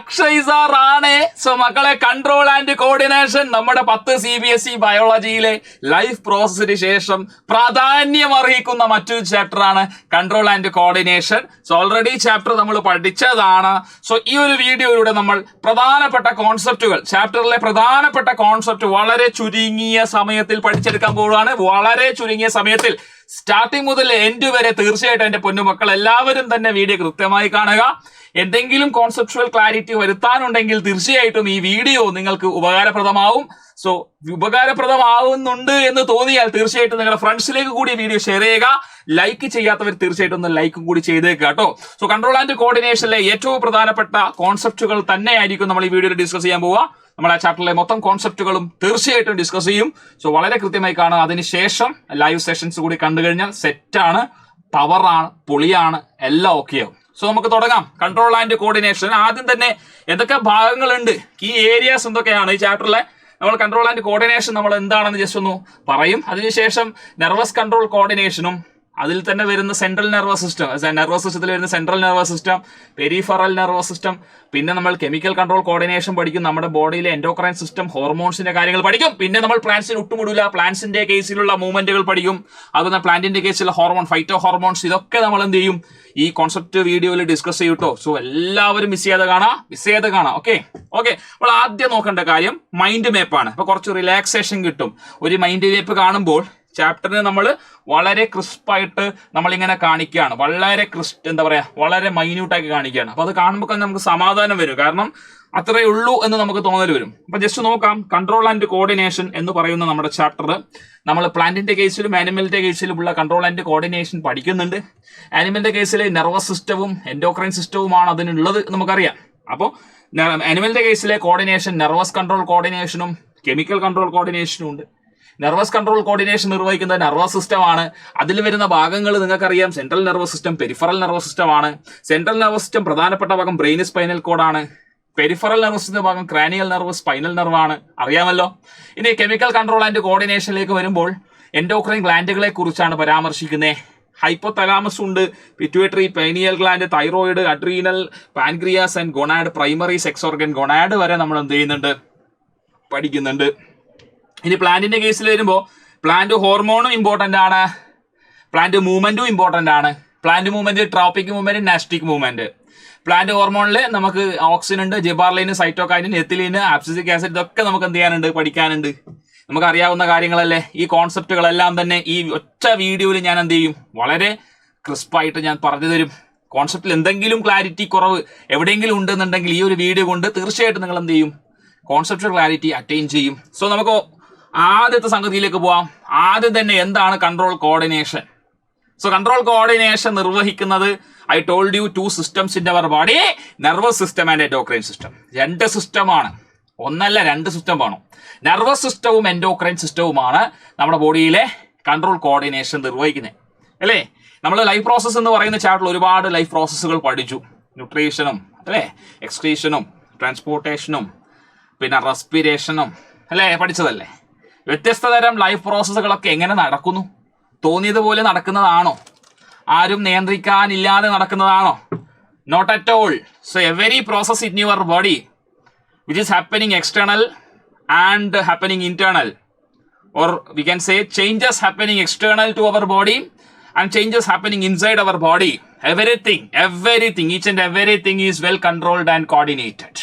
Akshay sir ആണ്. So മക്കളെ, control and coordination നമ്മുടെ 10 CBSE ബയോളജിയിലെ ലൈഫ് പ്രോസസ്സിന് ശേഷം പ്രാധാന്യം അർഹിക്കുന്ന മറ്റൊരു ചാപ്റ്റർ ആണ് control and coordination. So already chapter നമ്മൾ പഠിച്ചതാണ്. സോ ഈ ഒരു വീഡിയോയിലൂടെ നമ്മൾ പ്രധാനപ്പെട്ട കോൺസെപ്റ്റുകൾ, ചാപ്റ്ററിലെ പ്രധാനപ്പെട്ട കോൺസെപ്റ്റ് വളരെ ചുരുങ്ങിയ സമയത്തിൽ പഠിച്ചെടുക്കാൻ പോവുകയാണ്. വളരെ ചുരുങ്ങിയ സമയത്തിൽ സ്റ്റാർട്ടിങ് മുതൽ എൻഡ് വരെ തീർച്ചയായിട്ടും എന്റെ പൊന്നുമക്കൾ എല്ലാവരും തന്നെ വീഡിയോ കൃത്യമായി കാണുക. എന്തെങ്കിലും കോൺസെപ്റ്റുവൽ ക്ലാരിറ്റി വരുത്താനുണ്ടെങ്കിൽ തീർച്ചയായിട്ടും ഈ വീഡിയോ നിങ്ങൾക്ക് ഉപകാരപ്രദമാവും. സോ ഉപകാരപ്രദമാവുന്നുണ്ട് എന്ന് തോന്നിയാൽ തീർച്ചയായിട്ടും നിങ്ങളുടെ ഫ്രണ്ട്സിലേക്ക് കൂടി വീഡിയോ ഷെയർ ചെയ്യുക. ലൈക്ക് ചെയ്യാത്തവർ തീർച്ചയായിട്ടും ഒന്ന് ലൈക്കും കൂടി ചെയ്തേക്കുക കേട്ടോ. സോ കൺട്രോൾ ആൻഡ് കോർഡിനേഷനിലെ ഏറ്റവും പ്രധാനപ്പെട്ട കോൺസെപ്റ്റുകൾ തന്നെയായിരിക്കും നമ്മൾ ഈ വീഡിയോയിൽ ഡിസ്കസ് ചെയ്യാൻ പോവുക. നമ്മൾ ആ ചാപ്റ്ററിലെ മൊത്തം കോൺസെപ്റ്റുകളും തീർച്ചയായിട്ടും ഡിസ്കസ് ചെയ്യും. സോ വളരെ കൃത്യമായി കാണുക. അതിനുശേഷം ലൈവ് സെഷൻസ് കൂടി കണ്ടു കഴിഞ്ഞാൽ സെറ്റാണ്, പവറാണ്, പൊളിയാണ്, എല്ലാം ഓക്കെയാവും. സോ നമുക്ക് തുടങ്ങാം. കൺട്രോൾ ആൻഡ് കോർഡിനേഷൻ ആദ്യം തന്നെ എന്തൊക്കെ ഭാഗങ്ങളുണ്ട്, കീ ഏരിയാസ് എന്തൊക്കെയാണ് ഈ ചാപ്റ്ററിലെ. നമ്മൾ കൺട്രോൾ ആൻഡ് കോർഡിനേഷൻ നമ്മൾ എന്താണെന്ന് ജസ്റ്റ് ഒന്ന് പറയും. അതിനുശേഷം നെർവസ് കൺട്രോൾ കോർഡിനേഷനും അതിൽ തന്നെ വരുന്ന സെൻട്രൽ നെർവസ് സിസ്റ്റം, നെർവസ് സിസ്റ്റത്തിൽ വരുന്ന central nervous system, peripheral nervous system, പിന്നെ നമ്മൾ കെമിക്കൽ കൺട്രോൾ കോർഡിനേഷൻ പഠിക്കും. നമ്മുടെ ബോഡിയിലെ എൻഡോക്രൈൻ സിസ്റ്റം, ഹോർമോൺസിന്റെ കാര്യങ്ങൾ പഠിക്കും. പിന്നെ നമ്മൾ പ്ലാന്റ്സിന് ഒട്ടുമുടില്ല, പ്ലാന്റ്സിന്റെ കേസിലുള്ള മൂവ്മെന്റുകൾ പഠിക്കും. അതുപോലെ പ്ലാന്റിന്റെ കേസിലുള്ള ഹോർമോൺ, ഫൈറ്റോ ഹോർമോൺസ്, ഇതൊക്കെ നമ്മൾ എന്ത് ചെയ്യും ഈ കോൺസെപ്റ്റ് വീഡിയോയിൽ ഡിസ്കസ് ചെയ്യൂട്ടോ. സോ എല്ലാവരും മിസ് ചെയ്യാതെ കാണാം. ഓക്കെ. അപ്പോൾ ആദ്യം നോക്കേണ്ട കാര്യം മൈൻഡ് മാപ്പാണ്. അപ്പൊ കുറച്ച് റിലാക്സേഷൻ കിട്ടും ഒരു മൈൻഡ് മാപ്പ് കാണുമ്പോൾ. ചാപ്റ്ററിന് നമ്മൾ വളരെ ക്രിസ്പായിട്ട് നമ്മളിങ്ങനെ കാണിക്കുകയാണ്, വളരെ വളരെ മൈന്യൂട്ടാക്കി കാണിക്കുകയാണ്. അപ്പൊ അത് കാണുമ്പോൾ നമുക്ക് സമാധാനം വരും, കാരണം അത്രയേ ഉള്ളൂ എന്ന് നമുക്ക് തോന്നൽ വരും. അപ്പൊ ജസ്റ്റ് നോക്കാം. കൺട്രോൾ ആൻഡ് കോർഡിനേഷൻ എന്ന് പറയുന്ന നമ്മുടെ ചാപ്റ്റർ നമ്മൾ പ്ലാന്റിന്റെ കേസിലും ആനിമലിന്റെ കേസിലുമുള്ള കൺട്രോൾ ആൻഡ് കോർഡിനേഷൻ പഠിക്കുന്നുണ്ട്. ആനിമലിന്റെ കേസിൽ നെർവസ് സിസ്റ്റവും എൻഡോക്രൈൻ സിസ്റ്റവുമാണ് അതിനുള്ളത് നമുക്കറിയാം. അപ്പോൾ ആനിമലിന്റെ കേസിലെ കോർഡിനേഷൻ നെർവസ് കൺട്രോൾ കോർഡിനേഷനും കെമിക്കൽ കൺട്രോൾ കോർഡിനേഷനും ഉണ്ട്. നെർവസ് കൺട്രോൾ കോർഡിനേഷൻ നിർവഹിക്കുന്നത് നെർവസ് സിസ്റ്റം ആണ്. അതിൽ വരുന്ന ഭാഗങ്ങൾ നിങ്ങൾക്കറിയാം. Central nervous system, peripheral nervous system ആണ്. സെൻട്രൽ നെർവസ് സിസ്റ്റം പ്രധാനപ്പെട്ട ഭാഗം ബ്രെയിൻ സ്പൈനൽ കോഡാണ്. പെരിഫറൽ നെർവസ് സിസ്റ്റം ഭാഗം ക്രാനിയൽ നെർവ്, സ്പൈനൽ നെർവാണ്, അറിയാമല്ലോ. ഇനി കെമിക്കൽ കൺട്രോൾ ആൻഡ് കോർഡിനേഷനിലേക്ക് വരുമ്പോൾ എൻഡോക്രൈൻ ഗ്ലാൻഡുകളെ കുറിച്ചാണ് പരാമർശിക്കുന്നത്. ഹൈപ്പോതലാമസ് ഉണ്ട്, pituitary, pineal gland, thyroid, adrenal, pancreas and gonad, primary sex organ gonad വരെ നമ്മൾ എന്ത് ചെയ്യുന്നുണ്ട്, പഠിക്കുന്നുണ്ട്. ഇനി പ്ലാന്റിന്റെ കേസിൽ വരുമ്പോൾ പ്ലാന്റ് ഹോർമോണും ഇമ്പോർട്ടന്റ് ആണ്, പ്ലാന്റ് മൂവ്മെന്റും ഇമ്പോർട്ടന്റ് ആണ്. Plant movement tropic movement, nastic movement. Plant ഹോർമോണിൽ നമുക്ക് ഓക്സിൻ ഉണ്ട്, gibberellin, cytokinin, ethylene, abscisic acid, ഇതൊക്കെ നമുക്ക് എന്ത് ചെയ്യാനുണ്ട്, പഠിക്കാനുണ്ട്. നമുക്ക് അറിയാവുന്ന കാര്യങ്ങളല്ലേ. ഈ കോൺസെപ്റ്റുകളെല്ലാം തന്നെ ഈ ഒറ്റ വീഡിയോയിൽ ഞാൻ എന്ത് ചെയ്യും, വളരെ ക്രിസ്പായിട്ട് ഞാൻ പറഞ്ഞു തരും. കോൺസെപ്റ്റിൽ എന്തെങ്കിലും ക്ലാരിറ്റി കുറവ് എവിടെയെങ്കിലും ഉണ്ടെന്നുണ്ടെങ്കിൽ ഈ ഒരു വീഡിയോ കൊണ്ട് തീർച്ചയായിട്ടും നിങ്ങൾ എന്ത് ചെയ്യും, കോൺസെപ്റ്റുവൽ ക്ലാരിറ്റി അറ്റൈൻ ചെയ്യും. സോ നമുക്ക് ആദ്യത്തെ സംഗതിയിലേക്ക് പോവാം. ആദ്യം തന്നെ എന്താണ് control coordination? So control coordination നിർവഹിക്കുന്നത് I told you 2 systems in our body, nervous system and endocrine system. 2 സിസ്റ്റമാണ്, ഒന്നല്ല 2 സിസ്റ്റം വേണം. നെർവസ് സിസ്റ്റവും എൻഡോക്രൈൻ സിസ്റ്റവുമാണ് നമ്മുടെ ബോഡിയിലെ കൺട്രോൾ കോർഡിനേഷൻ നിർവഹിക്കുന്നത്, അല്ലേ? നമ്മൾ ലൈഫ് പ്രോസസ്സ് എന്ന് പറയുന്ന ചാപ്റ്ററിൽ ഒരുപാട് ലൈഫ് പ്രോസസ്സുകൾ പഠിച്ചു. ന്യൂട്രീഷനും അല്ലേ, എക്സ്ക്രീഷനും ട്രാൻസ്പോർട്ടേഷനും പിന്നെ റെസ്പിറേഷനും അല്ലേ, പഠിച്ചതല്ലേ. വ്യത്യസ്ത തരം ലൈഫ് പ്രോസസ്സുകളൊക്കെ എങ്ങനെ നടക്കുന്നു? തോന്നിയതുപോലെ നടക്കുന്നതാണോ? ആരും നിയന്ത്രിക്കാനില്ലാതെ നടക്കുന്നതാണോ? Not at all. So every process in your body which is happening external and happening internal, or we can say changes happening external to our body and changes happening inside our body. Everything each and everything is well controlled and coordinated.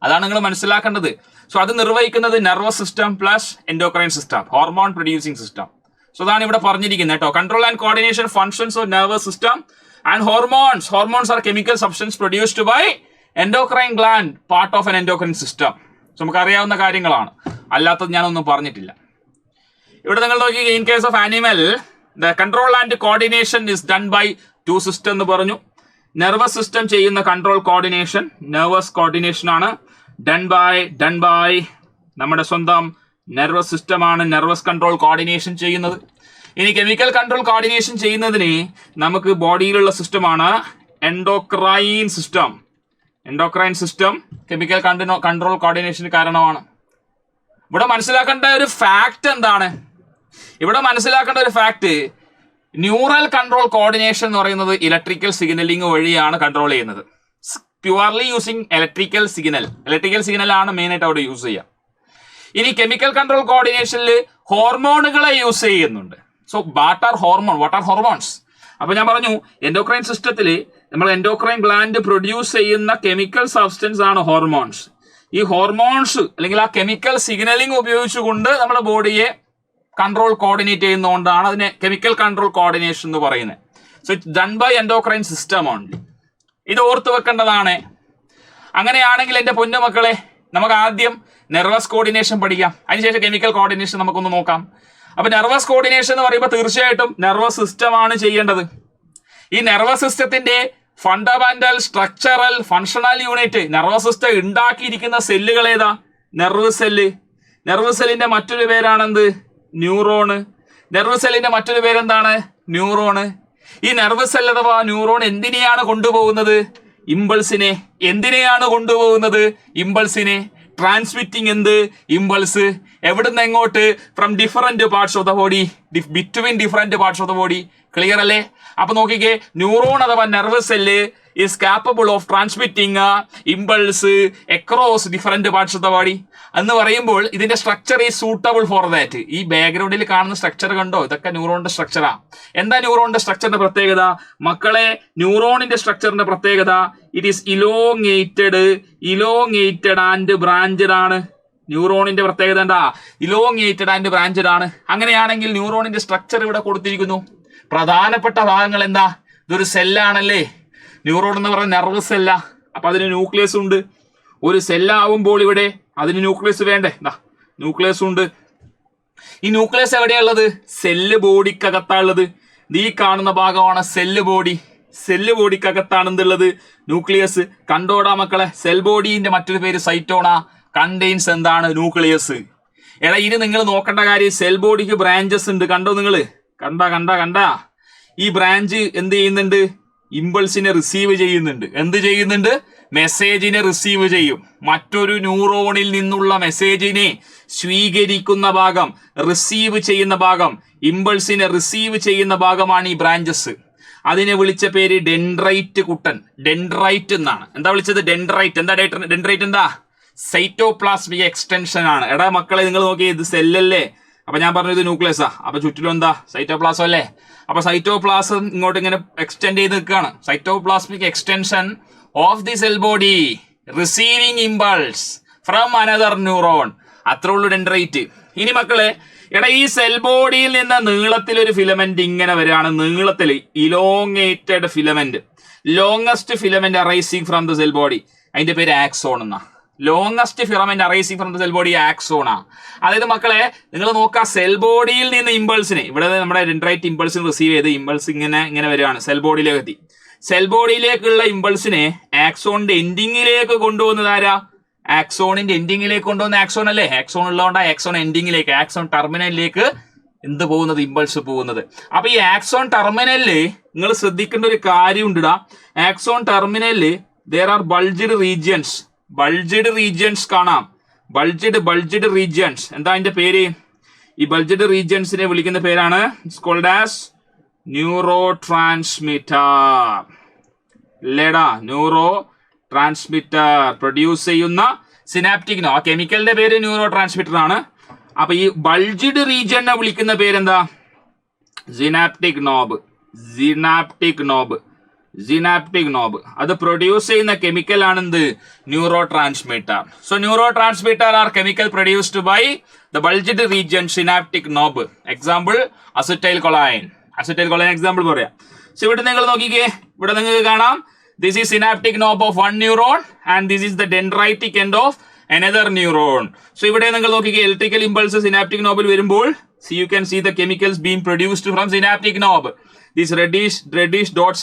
അതാണ് നിങ്ങൾ മനസ്സിലാക്കേണ്ടത്. So അത് നിർവഹിക്കുന്നത് nervous system plus endocrine system, hormone producing system. So അതാണ് ഇവിടെ പറഞ്ഞിരിക്കുന്നത് കേട്ടോ. Control and coordination functions of nervous system and hormones. Hormones are chemical substance produced by endocrine gland, part of an endocrine system. So നമുക്ക് അറിയാവുന്ന കാര്യങ്ങളാണ്, അല്ലാത്തത് ഞാനൊന്നും പറഞ്ഞിട്ടില്ല. ഇവിടെ നിങ്ങൾ നോക്കി, in case of animal the control and coordination is done by 2 systems എന്ന് പറഞ്ഞു. നെർവസ് സിസ്റ്റം ചെയ്യുന്ന കൺട്രോൾ കോർഡിനേഷൻ നെർവസ് കോർഡിനേഷൻ ആണ്. ഡൺ ബൈ നമ്മുടെ സ്വന്തം നെർവസ് സിസ്റ്റമാണ് നെർവസ് കൺട്രോൾ കോർഡിനേഷൻ ചെയ്യുന്നത്. ഇനി കെമിക്കൽ കൺട്രോൾ കോർഡിനേഷൻ ചെയ്യുന്നതിന് നമുക്ക് ബോഡിയിലുള്ള സിസ്റ്റമാണ് endocrine system. Endocrine system chemical control കോർഡിനേഷന് കാരണമാണ്. ഇവിടെ മനസ്സിലാക്കേണ്ട ഒരു ഫാക്ട് എന്താണ്? ന്യൂറൽ കൺട്രോൾ കോർഡിനേഷൻ എന്ന് പറയുന്നത് ഇലക്ട്രിക്കൽ സിഗ്നലിംഗ് വഴിയാണ് കൺട്രോൾ ചെയ്യുന്നത്. പ്യുവർലി യൂസിങ് ഇലക്ട്രിക്കൽ സിഗ്നൽ ആണ് മെയിൻ ആയിട്ട് അവിടെ യൂസ് ചെയ്യുക. ഇനി കെമിക്കൽ കൺട്രോൾ കോർഡിനേഷനിൽ ഹോർമോണുകളെ യൂസ് ചെയ്യുന്നുണ്ട്. So what are hormones? അപ്പൊ ഞാൻ പറഞ്ഞു എൻഡോക്രൈൻ സിസ്റ്റത്തിൽ നമ്മൾ എൻഡോക്രൈൻ ഗ്ലാൻഡ് പ്രൊഡ്യൂസ് ചെയ്യുന്ന കെമിക്കൽ സബ്സ്റ്റൻസ് ആണ് ഹോർമോൺസ്. ഈ ഹോർമോൺസ് അല്ലെങ്കിൽ ആ കെമിക്കൽ സിഗ്നലിംഗ് ഉപയോഗിച്ചുകൊണ്ട് നമ്മുടെ ബോഡിയെ കൺട്രോൾ കോർഡിനേറ്റ് ചെയ്യുന്നതുകൊണ്ടാണ് അതിനെ കെമിക്കൽ കൺട്രോൾ കോർഡിനേഷൻ എന്ന് പറയുന്നത്. So it's done by endocrine system only. ഇത് ഓർത്ത് വെക്കേണ്ടതാണ്. അങ്ങനെയാണെങ്കിൽ എൻ്റെ പൊന്നു മക്കളെ, നമുക്ക് ആദ്യം നെർവസ് കോർഡിനേഷൻ പഠിക്കാം, അതിനുശേഷം കെമിക്കൽ കോർഡിനേഷൻ നമുക്കൊന്ന് നോക്കാം. അപ്പൊ നെർവസ് കോർഡിനേഷൻ എന്ന് പറയുമ്പോൾ തീർച്ചയായിട്ടും നെർവസ് സിസ്റ്റം ആണ് ചെയ്യേണ്ടത്. ഈ നെർവസ് സിസ്റ്റത്തിന്റെ fundamental structural functional unit nervous system ഉണ്ടാക്കിയിരിക്കുന്ന സെല്ലുകൾ ഏതാ? Nerve cell. നെർവ് സെല്ലിന്റെ മറ്റൊരു പേരാണെന്ത്? ന്യൂറോണ്. നെർവ് സെല്ലിന്റെ മറ്റൊരു പേരെന്താണ്? ന്യൂറോണ്. ഈ നെർവ് സെൽ അഥവാ ന്യൂറോൺ എന്തിനെയാണ് കൊണ്ടുപോകുന്നത്? ഇമ്പൾസിനെ. എന്തിനെയാണ് കൊണ്ടുപോകുന്നത്? ഇമ്പൾസിനെ. ട്രാൻസ്മിറ്റിംഗ് എന്ത്? ഇമ്പൾസ്. എവിടുന്ന് എങ്ങോട്ട്? From different parts of the body, between different parts of the body. Clear അല്ലേ? അപ്പൊ നോക്കിക്കേ, ന്യൂറോൺ അഥവാ nerve cell is capable of transmitting impulse across different parts of the body എന്ന് പറയുമ്പോൾ ഇതിന്റെ structure is suitable for that. ഈ ബാക്ക്ഗ്രൗണ്ടിൽ കാണുന്ന സ്ട്രക്ചർ കണ്ടോ? ഇതൊക്കെ ന്യൂറോണിന്റെ സ്ട്രക്ചറാ. എന്താ ന്യൂറോണിന്റെ സ്ട്രക്ചറിന്റെ പ്രത്യേകത? മക്കളെ, ന്യൂറോണിന്റെ സ്ട്രക്ചറിന്റെ പ്രത്യേകത it is elongated and branched ആണ്. ന്യൂറോണിന്റെ പ്രത്യേകത എന്താ? ഇലോങ്ങേറ്റഡ് ആൻഡ് ബ്രാഞ്ചഡ് ആണ്. അങ്ങനെയാണെങ്കിൽ ന്യൂറോണിന്റെ സ്ട്രക്ചർ ഇവിടെ കൊടുത്തിരിക്കുന്നു. പ്രധാനപ്പെട്ട ഭാഗങ്ങൾ എന്താ? ഇതൊരു സെല്ലാണല്ലേ. ന്യൂറോൺ എന്ന് പറയുന്ന നെർവ് സെല്ല. അപ്പൊ അതിന് ന്യൂക്ലിയസ് ഉണ്ട്. ഒരു സെല്ലാവുമ്പോൾ ഇവിടെ അതിന് ന്യൂക്ലിയസ് വേണ്ടേ? ന്യൂക്ലിയസ് ഉണ്ട്. ഈ ന്യൂക്ലിയസ് എവിടെയുള്ളത്? സെല്ല് ബോഡിക്കകത്താണുള്ളത്. ഈ കാണുന്ന ഭാഗമാണ് സെല്ല് ബോഡി. സെല്ല് ബോഡിക്കകത്താണ് എന്തുള്ളത്? ന്യൂക്ലിയസ്. കണ്ടോടാ മക്കളെ, സെൽ ബോഡിന്റെ മറ്റൊരു പേര് സൈറ്റോണ. കണ്ടെയ്ൻസ് എന്താണ്? ന്യൂക്ലിയസ്. എടാ, ഇനി നിങ്ങൾ നോക്കേണ്ട കാര്യം, സെൽ ബോഡിക്ക് ബ്രാഞ്ചസ് ഉണ്ട്. കണ്ടോ നിങ്ങൾ? കണ്ട ഈ ബ്രാഞ്ച് എന്ത് ചെയ്യുന്നുണ്ട്? ഇമ്പൾസിനെ റിസീവ് ചെയ്യുന്നുണ്ട്. എന്ത് ചെയ്യുന്നുണ്ട്? മെസ്സേജിനെ റിസീവ് ചെയ്യും. മറ്റൊരു ന്യൂറോണിൽ നിന്നുള്ള മെസ്സേജിനെ സ്വീകരിക്കുന്ന ഭാഗം, റിസീവ് ചെയ്യുന്ന ഭാഗം, ഇമ്പൾസിനെ റിസീവ് ചെയ്യുന്ന ഭാഗമാണ് ഈ ബ്രാഞ്ചസ്. അതിനെ വിളിച്ച പേര് ഡെൻഡ്രൈറ്റ് കുട്ടൻ. ഡെൻഡ്രൈറ്റ് എന്നാണ്. എന്താ വിളിച്ചത്? ഡെൻഡ്രൈറ്റ്. എന്താ ഡെൻഡ്രൈറ്റ്? എന്താ? സൈറ്റോപ്ലാസ്മിക് എക്സ്റ്റൻഷൻ ആണ്. എടാ മക്കളെ, നിങ്ങൾ നോക്കിയേ, ഇത് സെല്ലല്ലേ. അപ്പൊ ഞാൻ പറഞ്ഞത് ന്യൂക്ലിയസാ. അപ്പൊ ചുറ്റിലും എന്താ? സൈറ്റോപ്ലാസം അല്ലേ. അപ്പൊ സൈറ്റോപ്ലാസം ഇങ്ങോട്ട് ഇങ്ങനെ എക്സ്റ്റെൻഡ് ചെയ്ത് നിൽക്കുകയാണ്. Cytoplasmic extension of the cell body receiving impulse from another neuron. അത്രേ ഉള്ളൂ ഡെൻഡ്രൈറ്റ്. ഇനി മക്കളെ, എടാ, ഈ സെൽ ബോഡിയിൽ നിന്ന് നീളത്തിൽ ഒരു ഫിലമെന്റ് ഇങ്ങനെ വരികയാണ്. നീളത്തിൽ elongated filament, longest filament arising from the cell body. അതിന്റെ പേര് ആക്സോൺ എന്നാ. Longest filament arising from the cell body ആക്സോണാ. അതായത് മക്കളെ, നിങ്ങൾ നോക്കുക, സെൽ ബോഡിയിൽ നിന്ന് ഇമ്പൾസിനെ, ഇവിടെ നമ്മുടെ ഡെൻഡ്രൈറ്റ് ഇമ്പൾസിന് റിസീവ് ചെയ്ത് ഇമ്പൾസ് ഇങ്ങനെ വരികയാണ്. സെൽ ബോഡിയിലേക്ക് എത്തി. സെൽ ബോഡിയിലേക്കുള്ള ഇമ്പൾസിനെ ആക്സോണിന്റെ എൻഡിങ്ങിലേക്ക് കൊണ്ടുപോകുന്നത് ആരാ? ആക്സോണിന്റെ എൻഡിങ്ങിലേക്ക് കൊണ്ടുവന്ന ആക്സോൺ അല്ലേ. ആക്സോൺ ഉള്ളതുകൊണ്ടാണ് ആക്സോൺ എൻഡിങ്ങിലേക്ക്, ആക്സോൺ ടെർമിനലിലേക്ക് എന്ത് പോകുന്നത്? ഇമ്പൾസ് പോകുന്നത്. അപ്പൊ ഈ ആക്സോൺ ടെർമിനലില് നിങ്ങൾ ശ്രദ്ധിക്കേണ്ട ഒരു കാര്യം ഉണ്ടിടാ. ആക്സോൺ ടെർമിനലില് there are ബൾജ്ഡ് റീജിയൻസ് കാണാം. Bulged regions. എന്താ അതിന്റെ പേര്? ഈ ബൾജ്ഡ് റീജിയൻസിനെ വിളിക്കുന്ന പേരാണ് it's called as neurotransmitter. ലേടാ, ന്യൂറോ ട്രാൻസ്മിറ്റർ പ്രൊഡ്യൂസ് ചെയ്യുന്ന സിനാപ്റ്റിക് നോബ്. ആ കെമിക്കലിന്റെ പേര് ന്യൂറോ ട്രാൻസ്മിറ്റർ ആണ്. അപ്പൊ ഈ ബൾജ്ഡ് റീജിയനെ വിളിക്കുന്ന പേരെന്താ? Synaptic knob. അത് പ്രൊഡ്യൂസ് ചെയ്യുന്ന കെമിക്കൽ ആണ് എന്ത്? Neurotransmitter. So neurotransmitter are chemical produced by the bulged region synaptic knob. Example acetylcholine example പറയാം. സോ ഇവിടെ നിങ്ങൾ നോക്കിക്കേ, ഇവിടെ നിങ്ങൾക്ക് കാണാം this is synaptic knob of one neuron and this is the dendritic end of another neuron. So ഇവിടെ നിങ്ങൾ നോക്കിക്കേ, ഇലക്ട്രിക്കൽ ഇമ്പൾസ് സിനാപ്റ്റിക് നോബിൽ വരുമ്പോൾ you can see the chemicals being produced from synaptic knob. These reddish dots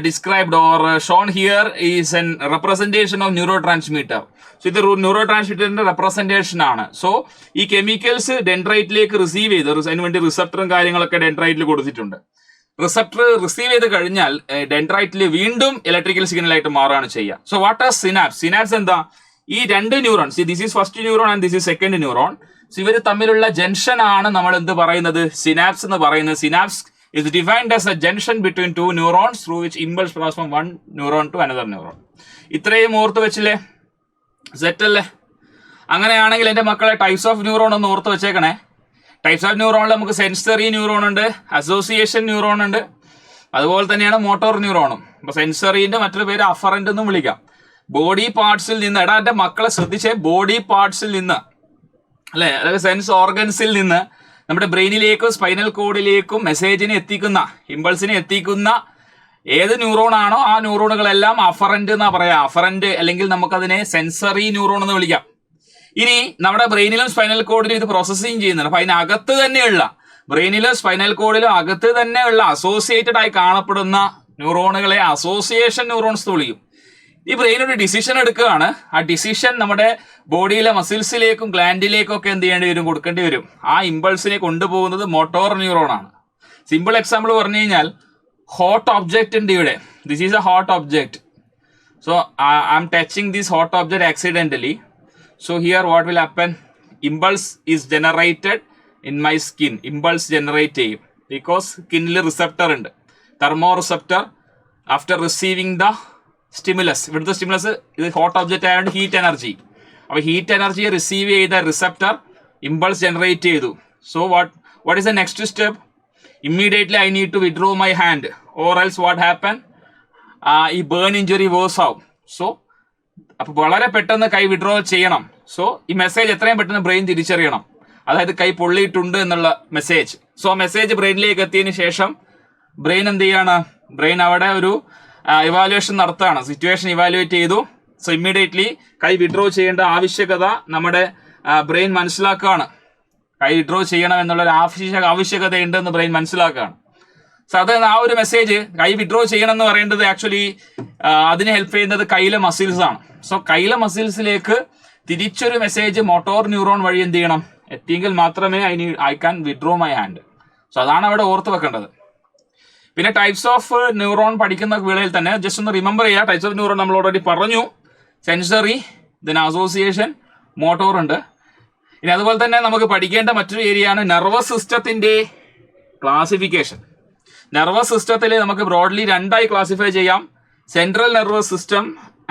described or shown here is an representation of neurotransmitter. So ഇത് ന്യൂറോട്രാൻസ്മിറ്ററിന്റെ representation ആണ്. So ഈ chemicals ഡെൻഡ്രൈറ്റിലേക്ക് receive ചെയ്ത്, അതിന് വേണ്ടി റിസപ്റ്ററും കാര്യങ്ങളൊക്കെ ഡെൻഡ്രൈറ്റിൽ കൊടുത്തിട്ടുണ്ട്. റിസപ്റ്റർ റിസീവ് ചെയ്ത് കഴിഞ്ഞാൽ ഡെൻഡ്രൈറ്റിൽ വീണ്ടും ഇലക്ട്രിക്കൽ സിഗ്നൽ ആയിട്ട് മാറുകയാണ് ചെയ്യുക. So what are synapse? Synapse എന്താ? ഈ രണ്ട് neurons, this is first neuron and this is second neuron. ഇവർ തമ്മിലുള്ള ജംഗ്ഷൻ ആണ് നമ്മൾ എന്ത് പറയുന്നത്? സിനാപ്സ് എന്ന് പറയുന്നത്. Synapse is defined as a junction between two neurons through which impulse passes from one neuron to another neuron. ഇത്രയും ഓർത്ത് വെച്ചില്ലേ? സെറ്റ് അല്ലേ? അങ്ങനെയാണെങ്കിൽ എൻ്റെ മക്കളെ ടൈപ്സ് ഓഫ് ന്യൂറോൺ ഒന്ന് ഓർത്ത് വെച്ചേക്കണേ. ടൈപ്സ് ഓഫ് ന്യൂറോണിൽ നമുക്ക് സെൻസറി ന്യൂറോൺ ഉണ്ട്, അസോസിയേഷൻ ന്യൂറോൺ ഉണ്ട്, അതുപോലെ തന്നെയാണ് മോട്ടോർ ന്യൂറോണും. അപ്പോൾ സെൻസറിൻ്റെ മറ്റൊരു പേര് അഫറൻ്റ് എന്നും വിളിക്കാം. ബോഡി പാർട്സിൽ നിന്ന്, എടാ എൻ്റെ മക്കളെ ശ്രദ്ധിച്ചേ, ബോഡി പാർട്സിൽ നിന്ന് അല്ലേ, അതായത് സെൻസ് ഓർഗൻസിൽ നിന്ന് നമ്മുടെ ബ്രെയിനിലേക്കും സ്പൈനൽ കോഡിലേക്കും മെസ്സേജിനെ എത്തിക്കുന്ന, ഇമ്പൾസിനെ എത്തിക്കുന്ന ഏത് ന്യൂറോൺ ആണോ ആ ന്യൂറോണുകളെല്ലാം അഫറൻ്റ് എന്നാ പറയാം. അഫറൻ്റ് അല്ലെങ്കിൽ നമുക്കതിനെ സെൻസറി ന്യൂറോൺ എന്ന് വിളിക്കാം. ഇനി നമ്മുടെ ബ്രെയിനിലും സ്പൈനൽ കോഡിലും ഇത് പ്രോസസ്സിങ് ചെയ്യുന്നുണ്ട്. അപ്പൊ അതിനകത്ത് തന്നെയുള്ള, ബ്രെയിനിലും സ്പൈനൽ കോഡിലും അകത്ത് തന്നെയുള്ള അസോസിയേറ്റഡ് ആയി കാണപ്പെടുന്ന ന്യൂറോണുകളെ അസോസിയേഷൻ ന്യൂറോൺസ് എന്ന് വിളിക്കും. ഈ ബ്രെയിൻ ഒരു ഡിസിഷൻ എടുക്കുകയാണ്. ആ ഡിസിഷൻ നമ്മുടെ ബോഡിയിലെ മസിൽസിലേക്കും ഗ്ലാൻഡിലേക്കും ഒക്കെ എന്ത് ചെയ്യേണ്ടി വരും, കൊടുക്കേണ്ടി വരും. ആ ഇമ്പൾസിനെ കൊണ്ടുപോകുന്നത് മോട്ടോർ ന്യൂറോൺ ആണ്. സിമ്പിൾ എക്സാമ്പിൾ പറഞ്ഞു കഴിഞ്ഞാൽ, ഹോട്ട് ഒബ്ജക്റ്റ് ഉണ്ട് ഇവിടെ. This is a hot object. So I am touching this hot object accidentally. So here what will happen? Impulse is generated in my skin. Impulse generate ചെയ്യും because skinൽ receptor ഉണ്ട്, thermoreceptor. After receiving the stimulus, ഇവിടുത്തെ stimulus ഇത് hot object ആയതുകൊണ്ട് heat energy. അപ്പോൾ heat എനർജിയെ receive ചെയ്ത receptor impulse generate ചെയ്തു. So what is the next step? Immediately I need to withdraw my hand or else what happen? ഈ burn injury worse ആവും. So അപ്പൊ വളരെ പെട്ടെന്ന് കൈ വിഡ്രോ ചെയ്യണം. സോ ഈ മെസ്സേജ് എത്രയും പെട്ടെന്ന് ബ്രെയിൻ തിരിച്ചറിയണം, അതായത് കൈ പൊള്ളിയിട്ടുണ്ട് എന്നുള്ള മെസ്സേജ്. സോ ആ മെസ്സേജ് ബ്രെയിനിലേക്ക് എത്തിയതിന് ശേഷം ബ്രെയിൻ എന്ത് ചെയ്യാണ്? ബ്രെയിൻ അവിടെ ഒരു ഇവാലുവേഷൻ നടത്തുകയാണ്, സിറ്റുവേഷൻ ഇവാലുവേറ്റ് ചെയ്തു. സോ ഇമ്മീഡിയറ്റ്ലി കൈ വിഡ്രോ ചെയ്യേണ്ട ആവശ്യകത നമ്മുടെ ബ്രെയിൻ മനസ്സിലാക്കുകയാണ്. കൈ വിഡ്രോ ചെയ്യണം എന്നുള്ളൊരു ആവശ്യകതയുണ്ടെന്ന് ബ്രെയിൻ മനസ്സിലാക്കുകയാണ്. സോ അത് ആ ഒരു മെസ്സേജ് കൈ വിഡ്രോ ചെയ്യണം എന്ന് പറയേണ്ടത് ആക്ച്വലി അതിന് ഹെൽപ്പ് ചെയ്യുന്നത് കൈയിലെ മസിൽസ് ആണ്. സോ കൈയിലെ മസിൽസിലേക്ക് തിരിച്ചൊരു മെസ്സേജ് മോട്ടോർ ന്യൂറോൺ വഴി എന്ത് ചെയ്യണം, എത്തിയെങ്കിൽ മാത്രമേ I can withdraw my hand. So അതാണ് അവിടെ ഓർത്ത് വെക്കേണ്ടത്. പിന്നെ ടൈപ്സ് ഓഫ് ന്യൂറോൺ പഠിക്കുന്ന വേളയിൽ തന്നെ ജസ്റ്റ് ഒന്ന് റിമെമ്പർ ചെയ്യുക. ടൈപ്സ് ഓഫ് ന്യൂറോൺ നമ്മൾ ഓൾറെഡി പറഞ്ഞു. സെൻസറി, ദെൻ അസോസിയേഷൻ, മോട്ടോർ ഉണ്ട്. ഇനി അതുപോലെ തന്നെ നമുക്ക് പഠിക്കേണ്ട മറ്റൊരു ഏരിയയാണ് നെർവസ് സിസ്റ്റത്തിന്റെ ക്ലാസിഫിക്കേഷൻ. നെർവസ് സിസ്റ്റത്തിൽ നമുക്ക് ബ്രോഡ്ലി രണ്ടായി ക്ലാസിഫൈ ചെയ്യാം: central nervous system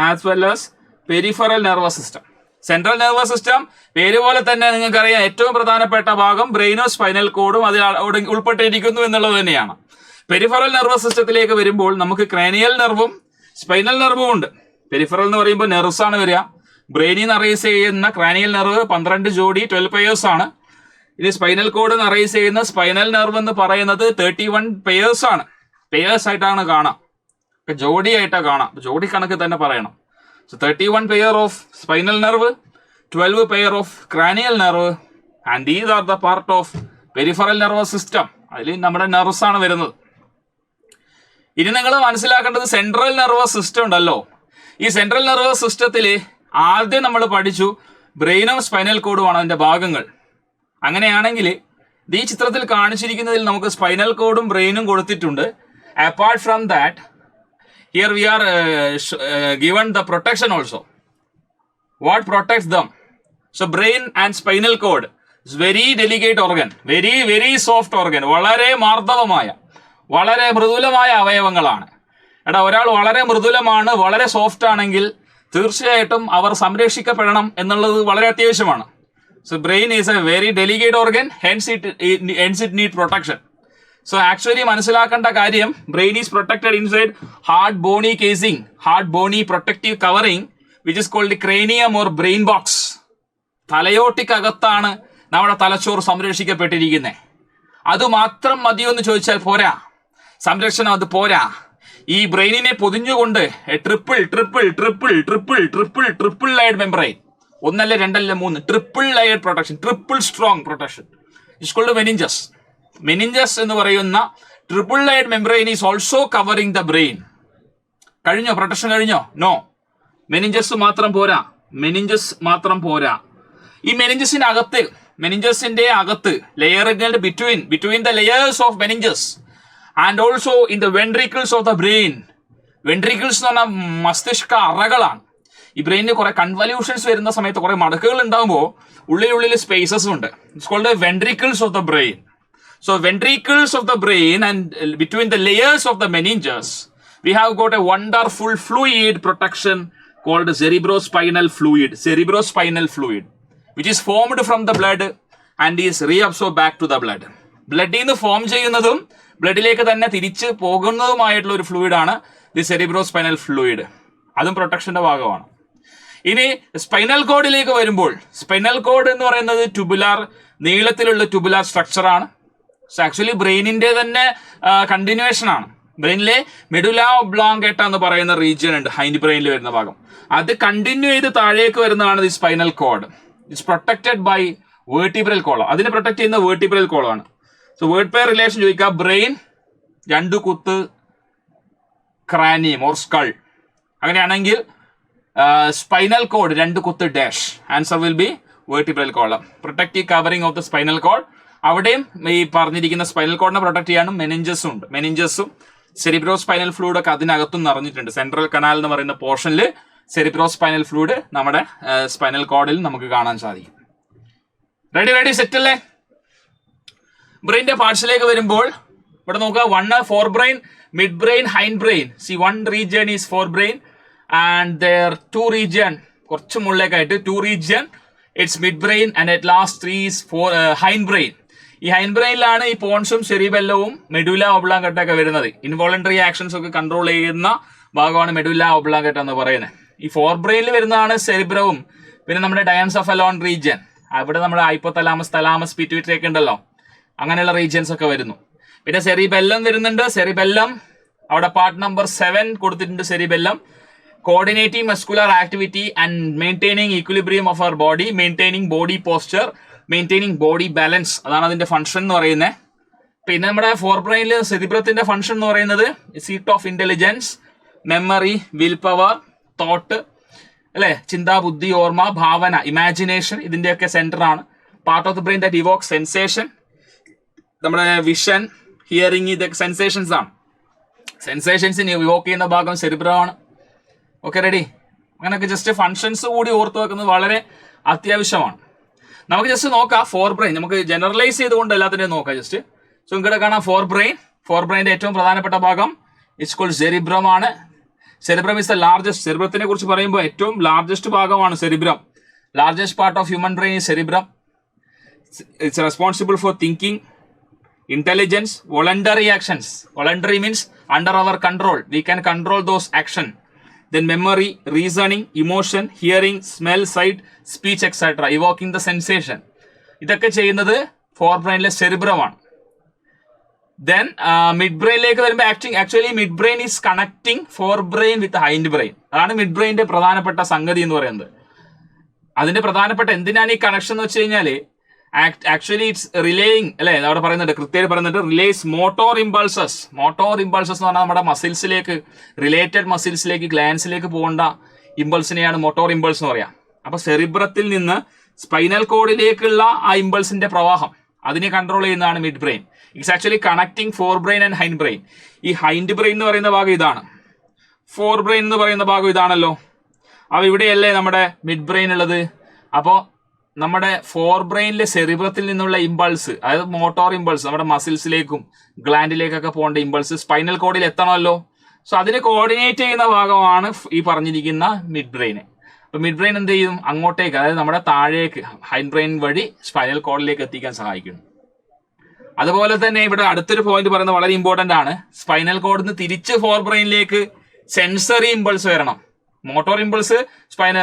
as well as peripheral nervous system. Central nervous system പേര് പോലെ തന്നെ നിങ്ങൾക്കറിയാം, ഏറ്റവും പ്രധാനപ്പെട്ട ഭാഗം ബ്രെയിനും സ്പൈനൽ കോഡും അതിൽ ഉൾപ്പെട്ടിരിക്കുന്നു എന്നുള്ളത് തന്നെയാണ്. പെരിഫറൽ നെർവസ് സിസ്റ്റത്തിലേക്ക് വരുമ്പോൾ നമുക്ക് ക്രാനിയൽ നെർവും സ്പൈനൽ നെർവും ഉണ്ട്. പെരിഫറൽ എന്ന് പറയുമ്പോൾ നെർവ്സ് ആണ് വരിക. ബ്രെയിനിൽ നിന്ന് അറൈസ് ചെയ്യുന്ന ക്രാനിയൽ നെർവ് 12 ജോഡി 12 പെയേഴ്സ് ആണ്. ഇനി സ്പൈനൽ കോഡ് എന്ന് അറൈസ് ചെയ്യുന്ന സ്പൈനൽ നെർവ് എന്ന് പറയുന്നത് 31 പെയേഴ്സ് ആണ്. പെയേഴ്സ് ആയിട്ടാണ് കാണാം, ജോഡി ആയിട്ടാണ് കാണാം, ജോഡി കണക്ക് തന്നെ പറയണം. So 31 pair of spinal nerve, 12 pair of cranial nerve, and these are the part of peripheral nervous system. അതിൽ നമ്മുടെ നെർവ്സ് ആണ് വരുന്നത്. ഇനി നിങ്ങൾ മനസ്സിലാക്കേണ്ടത് സെൻട്രൽ നെർവസ് സിസ്റ്റം ഉണ്ടല്ലോ. ഈ സെൻട്രൽ നെർവസ് സിസ്റ്റത്തിൽ ആദ്യം നമ്മൾ പഠിച്ചു ബ്രെയിനും സ്പൈനൽ കോഡുമാണ് അതിൻ്റെ ഭാഗങ്ങൾ. അങ്ങനെയാണെങ്കിൽ ഈ ചിത്രത്തിൽ കാണിച്ചിരിക്കുന്നതിൽ നമുക്ക് സ്പൈനൽ കോഡും ബ്രെയിനും കൊടുത്തിട്ടുണ്ട്. Apart from that, here we are given the protection also. What protects them? So brain and spinal cord is very delicate organ, very soft organ. വളരെ മാർദ്ദവമായ, വളരെ മൃദുലമായ അവയവങ്ങളാണ്. എടാ, ഒരാൾ വളരെ മൃദുലമാണ്, വളരെ സോഫ്റ്റ് ആണെങ്കിൽ തീർച്ചയായിട്ടും അവർ സംരക്ഷിക്കപ്പെടണം എന്നുള്ളത് വളരെ അത്യാവശ്യമാണ്. So brain is a very delicate organ, hence it need protection. So actually മനസ്സിലാക്കേണ്ട കാര്യം, brain is protected inside hard bony casing, hard bony protective covering which is called cranium or brain box. തലയോട്ടിക്കകത്താണ് നമ്മുടെ തലച്ചോറ് സംരക്ഷിക്കപ്പെട്ടിരിക്കുന്നത്. അത് മാത്രം മതിയെന്ന് ചോദിച്ചാൽ പോരാ, സംരക്ഷണം അത് പോരാ. ഈ ബ്രെയിനിനെ പൊതിഞ്ഞുകൊണ്ട് ട്രിപ്പിൾ ലെയർഡ് മെംബ്രെയിൻ, ഒന്നല്ല രണ്ടല്ല മൂന്ന്, triple layered protection, triple strong protection is called meninges. Meninges എന്ന് പറയുന്ന triple layered membrane is also covering the brain. കഴിഞ്ഞോ? പ്രൊട്ടക്ഷൻ കഴിഞ്ഞോ? നോ. മെനിഞ്ചസ് മാത്രം പോരാ. ഈ മെനിഞ്ചസിന്റെ അകത്ത് ലെയറുകളുടെ between the layers of meninges and also in the ventricles of the brain. Ventricles എന്ന് പറഞ്ഞാൽ മസ്തിഷ്ക അറകളാണ്. ഈ ബ്രെയിനിന് കുറെ കൺവല്യൂഷൻസ് വരുന്ന സമയത്ത് കുറെ മടക്കുകൾ ഉണ്ടാകുമ്പോൾ ഉള്ളിൽ സ്പേസസ് ഉണ്ട്. It's called ventricles of the brain. So ventricles of the brain and between the layers of the meninges, we have got a wonderful fluid protection called cerebrospinal fluid, which is formed from the blood and is reabsorbed back to the blood. ബ്ലഡിൽ നിന്ന് form ചെയ്യുന്നതും ബ്ലഡിലേക്ക് തന്നെ തിരിച്ച് പോകുന്നതുമായിട്ടുള്ള ഒരു ഫ്ലൂയിഡാണ് the cerebrospinal fluid. അതും പ്രൊട്ടക്ഷന്റെ ഭാഗമാണ്. ഇനി spinal കോഡിലേക്ക് വരുമ്പോൾ, സ്പൈനൽ കോഡ് എന്ന് പറയുന്നത് നീളത്തിലുള്ള ട്യൂബുലാർ സ്ട്രക്ചറാണ്. ആക്ച്വലി ബ്രെയിനിന്റെ തന്നെ കണ്ടിന്യൂവേഷൻ ആണ്. ബ്രെയിനിലെ മെഡുല ഒബ്ലോങ്കേറ്റ എന്ന് പറയുന്ന റീജിയൻ ഉണ്ട്, ഹൈൻഡ് ബ്രെയിനിൽ വരുന്ന ഭാഗം. അത് കണ്ടിന്യൂ ചെയ്ത് താഴേക്ക് വരുന്നതാണ് the spinal cord. It's protected by vertebral column. അതിനെ പ്രൊട്ടക്ട് ചെയ്യുന്ന വേർട്ടിബ്രൽ കോളമാണ്. സോ വേർഡ് പെയർ റിലേഷൻ ചോദിക്കുക, ബ്രെയിൻ 2 കുത്ത്, ക്രാനിയം ഓർ സ്കൾ. അങ്ങനെയാണെങ്കിൽ സ്പൈനൽ കോഡ് 2 കുത്ത് dash. Answer will be vertebral column. Protective covering of the spinal cord. അവിടെയും ഈ പറഞ്ഞിരിക്കുന്ന സ്പൈനൽ കോഡിനെ പ്രൊട്ടക്ട് ചെയ്യാനും മെനിഞ്ചസും ഉണ്ട്. മെനിഞ്ചസും സെറിബ്രോസ്പൈനൽ ഫ്ലൂയിഡ് ഒക്കെ അതിനകത്തും നിറഞ്ഞിട്ടുണ്ട്. സെൻട്രൽ കനാൽ എന്ന് പറയുന്ന പോർഷനിൽ സെറിബ്രോസ്പൈനൽ ഫ്ലൂയിഡ് നമ്മുടെ സ്പൈനൽ കോഡിൽ നമുക്ക് കാണാൻ സാധിക്കും. റെഡി സെറ്റ് അല്ലേ? ബ്രെയിൻ്റെ പാർട്സിലേക്ക് വരുമ്പോൾ ഇവിടെ നോക്കുക, 1 forebrain, midbrain, hindbrain. See 1 region is forebrain and there 2 region, കുറച്ച് മുകളിലേക്കായിട്ട് 2 region it's midbrain and at last 3 is hindbrain. ഈ ഹൈൻഡ് ബ്രെയിനിലാണ് ഈ പോൺസും സെറിബെല്ലവും മെഡുല ഒബ്ലോങ്കേറ്റ ഒക്കെ വരുന്നത്. ഇൻവോളണ്ടറി ആക്ഷൻസ് ഒക്കെ കൺട്രോൾ ചെയ്യുന്ന ഭാഗമാണ് മെഡുല ഒബ്ലോങ്കേറ്റ എന്ന് പറയുന്നത്. ഈ ഫോർ ബ്രെയിനിൽ വരുന്നതാണ് സെറിബ്രവും, പിന്നെ നമ്മുടെ ഡയൻസെഫലോൺ റീജിയൻ. അവിടെ നമ്മുടെ ഹൈപ്പോതലാമസ്, തലാമസ്, പിറ്റ്യൂട്ടറി ഒക്കെ ഉണ്ടല്ലോ, അങ്ങനെയുള്ള റീജിയൻസ് ഒക്കെ വരുന്നു. പിന്നെ സെറിബെല്ലം വരുന്നുണ്ട്. സെറിബെല്ലം അവിടെ പാർട്ട് നമ്പർ 7 കൊടുത്തിട്ടുണ്ട്. Cerebellum coordinating muscular activity and maintaining equilibrium of our body, maintaining body posture, maintaining body balance. അതാണ് അതിന്റെ ഫംഗ്ഷൻ എന്ന് പറയുന്നത്. പിന്നെ നമ്മുടെ ഫോർ ബ്രെയിനിൽ സെറിബ്രത്തിന്റെ ഫംഗ്ഷൻ എന്ന് പറയുന്നത് seat of intelligence, memory, will power, thought, അല്ലെ, ചിന്ത, ബുദ്ധി, ഓർമ്മ, ഭാവന, ഇമാജിനേഷൻ, ഇതിന്റെയൊക്കെ സെന്റർ ആണ്. Part of the brain that evoke sensation, നമ്മുടെ വിഷൻ, ഹിയറിംഗ്, ഇതൊക്കെ സെൻസേഷൻസ് ആണ്. സെൻസേഷൻസിന് ഇവോക്ക് ചെയ്യുന്ന ഭാഗം സെറിബ്രമാണ്. Okay, ready? അങ്ങനെയൊക്കെ ജസ്റ്റ് ഫംഗ്ഷൻസ് കൂടി ഓർത്ത് വെക്കുന്നത് വളരെ അത്യാവശ്യമാണ്. നമുക്ക് ജസ്റ്റ് നോക്കാം ഫോർ ബ്രെയിൻ. നമുക്ക് ജനറലൈസ് ചെയ്തുകൊണ്ട് എല്ലാത്തിനെയും നോക്കാം ജസ്റ്റ്. സോ ഇവിടെ കാണാം ഫോർ ബ്രെയിൻ്റെ ഏറ്റവും പ്രധാനപ്പെട്ട ഭാഗം ഇറ്റ്സ് കോൾഡ് സെറിബ്രം ആണ്. Cerebrum is the largest. സെറിബ്രത്തിനെ കുറിച്ച് പറയുമ്പോൾ ഏറ്റവും ലാർജസ്റ്റ് ഭാഗമാണ് cerebrum. Largest part of human brain is cerebrum. It's responsible for thinking, intelligence, voluntary actions. Voluntary means under our control. We can control those actions. Then memory, reasoning, emotion, hearing, smell, sight, speech, etc. Evoking the sensation. ഇതൊക്കെ ചെയ്യുന്നത് ഫോർ ബ്രെയിനിലെ സെറിബ്രമാണ്. Then മിഡ് ബ്രെയിനിലേക്ക് വരുമ്പോൾ actually midbrain is connecting forebrain with hindbrain. അതാണ് മിഡ് ബ്രെയിനിന്റെ പ്രധാനപ്പെട്ട സംഗതി എന്ന് പറയുന്നത്. അതിന്റെ പ്രധാനപ്പെട്ട എന്തിനാണ് ഈ കണക്ഷൻ എന്ന് വെച്ച് കഴിഞ്ഞാൽ ആക്ച്വലി ഇറ്റ്സ് റിലേയിങ്, അല്ലെ, അവിടെ പറയുന്നുണ്ട്, കൃത്യമായിട്ട് പറയുന്നുണ്ട്, relays motor impulses. Motor impulses എന്ന് പറഞ്ഞാൽ നമ്മുടെ മസിൽസിലേക്ക്, റിലേറ്റഡ് മസിൽസിലേക്ക്, ഗ്ലാൻസിലേക്ക് പോകേണ്ട ഇമ്പൾസിനെയാണ് മോട്ടോർ ഇമ്പൾസ് എന്ന് പറയാം. അപ്പൊ സെറിബ്രത്തിൽ നിന്ന് സ്പൈനൽ കോഡിലേക്കുള്ള ആ ഇമ്പൾസിന്റെ പ്രവാഹം അതിനെ കൺട്രോൾ ചെയ്യുന്നതാണ് midbrain. It's actually connecting forebrain and hindbrain. ഈ ഹൈൻഡ് ബ്രെയിൻ എന്ന് പറയുന്ന ഭാഗം ഇതാണ്, ഫോർ ബ്രെയിൻ എന്ന് പറയുന്ന ഭാഗം ഇതാണല്ലോ. അപ്പൊ ഇവിടെയല്ലേ നമ്മുടെ മിഡ് ബ്രെയിൻ ഉള്ളത്. അപ്പോൾ നമ്മുടെ ഫോർ ബ്രെയിനിലെ സെറിബ്രത്തിൽ നിന്നുള്ള ഇമ്പൾസ്, അതായത് മോട്ടോർ ഇമ്പൾസ്, നമ്മുടെ മസിൽസിലേക്കും ഗ്ലാൻഡിലേക്കൊക്കെ പോകേണ്ട ഇമ്പൾസ് സ്പൈനൽ കോഡിൽ എത്തണമല്ലോ. സോ അതിനെ കോർഡിനേറ്റ് ചെയ്യുന്ന ഭാഗമാണ് ഈ പറഞ്ഞിരിക്കുന്ന മിഡ് ബ്രെയിന്. അപ്പൊ മിഡ് ബ്രെയിൻ എന്ത് ചെയ്യും, അങ്ങോട്ടേക്ക്, അതായത് നമ്മുടെ താഴേക്ക് ഹൈൻഡ് ബ്രെയിൻ വഴി സ്പൈനൽ കോഡിലേക്ക് എത്തിക്കാൻ സഹായിക്കുന്നു. അതുപോലെ തന്നെ ഇവിടെ അടുത്തൊരു പോയിന്റ് പറയുന്നത് വളരെ ഇമ്പോർട്ടന്റ് ആണ്. സ്പൈനൽ കോഡിൽ നിന്ന് തിരിച്ച് ഫോർ ബ്രെയിനിലേക്ക് സെൻസറി ഇമ്പൾസ് വരണം. മോട്ടോർ ഇമ്പൾസ്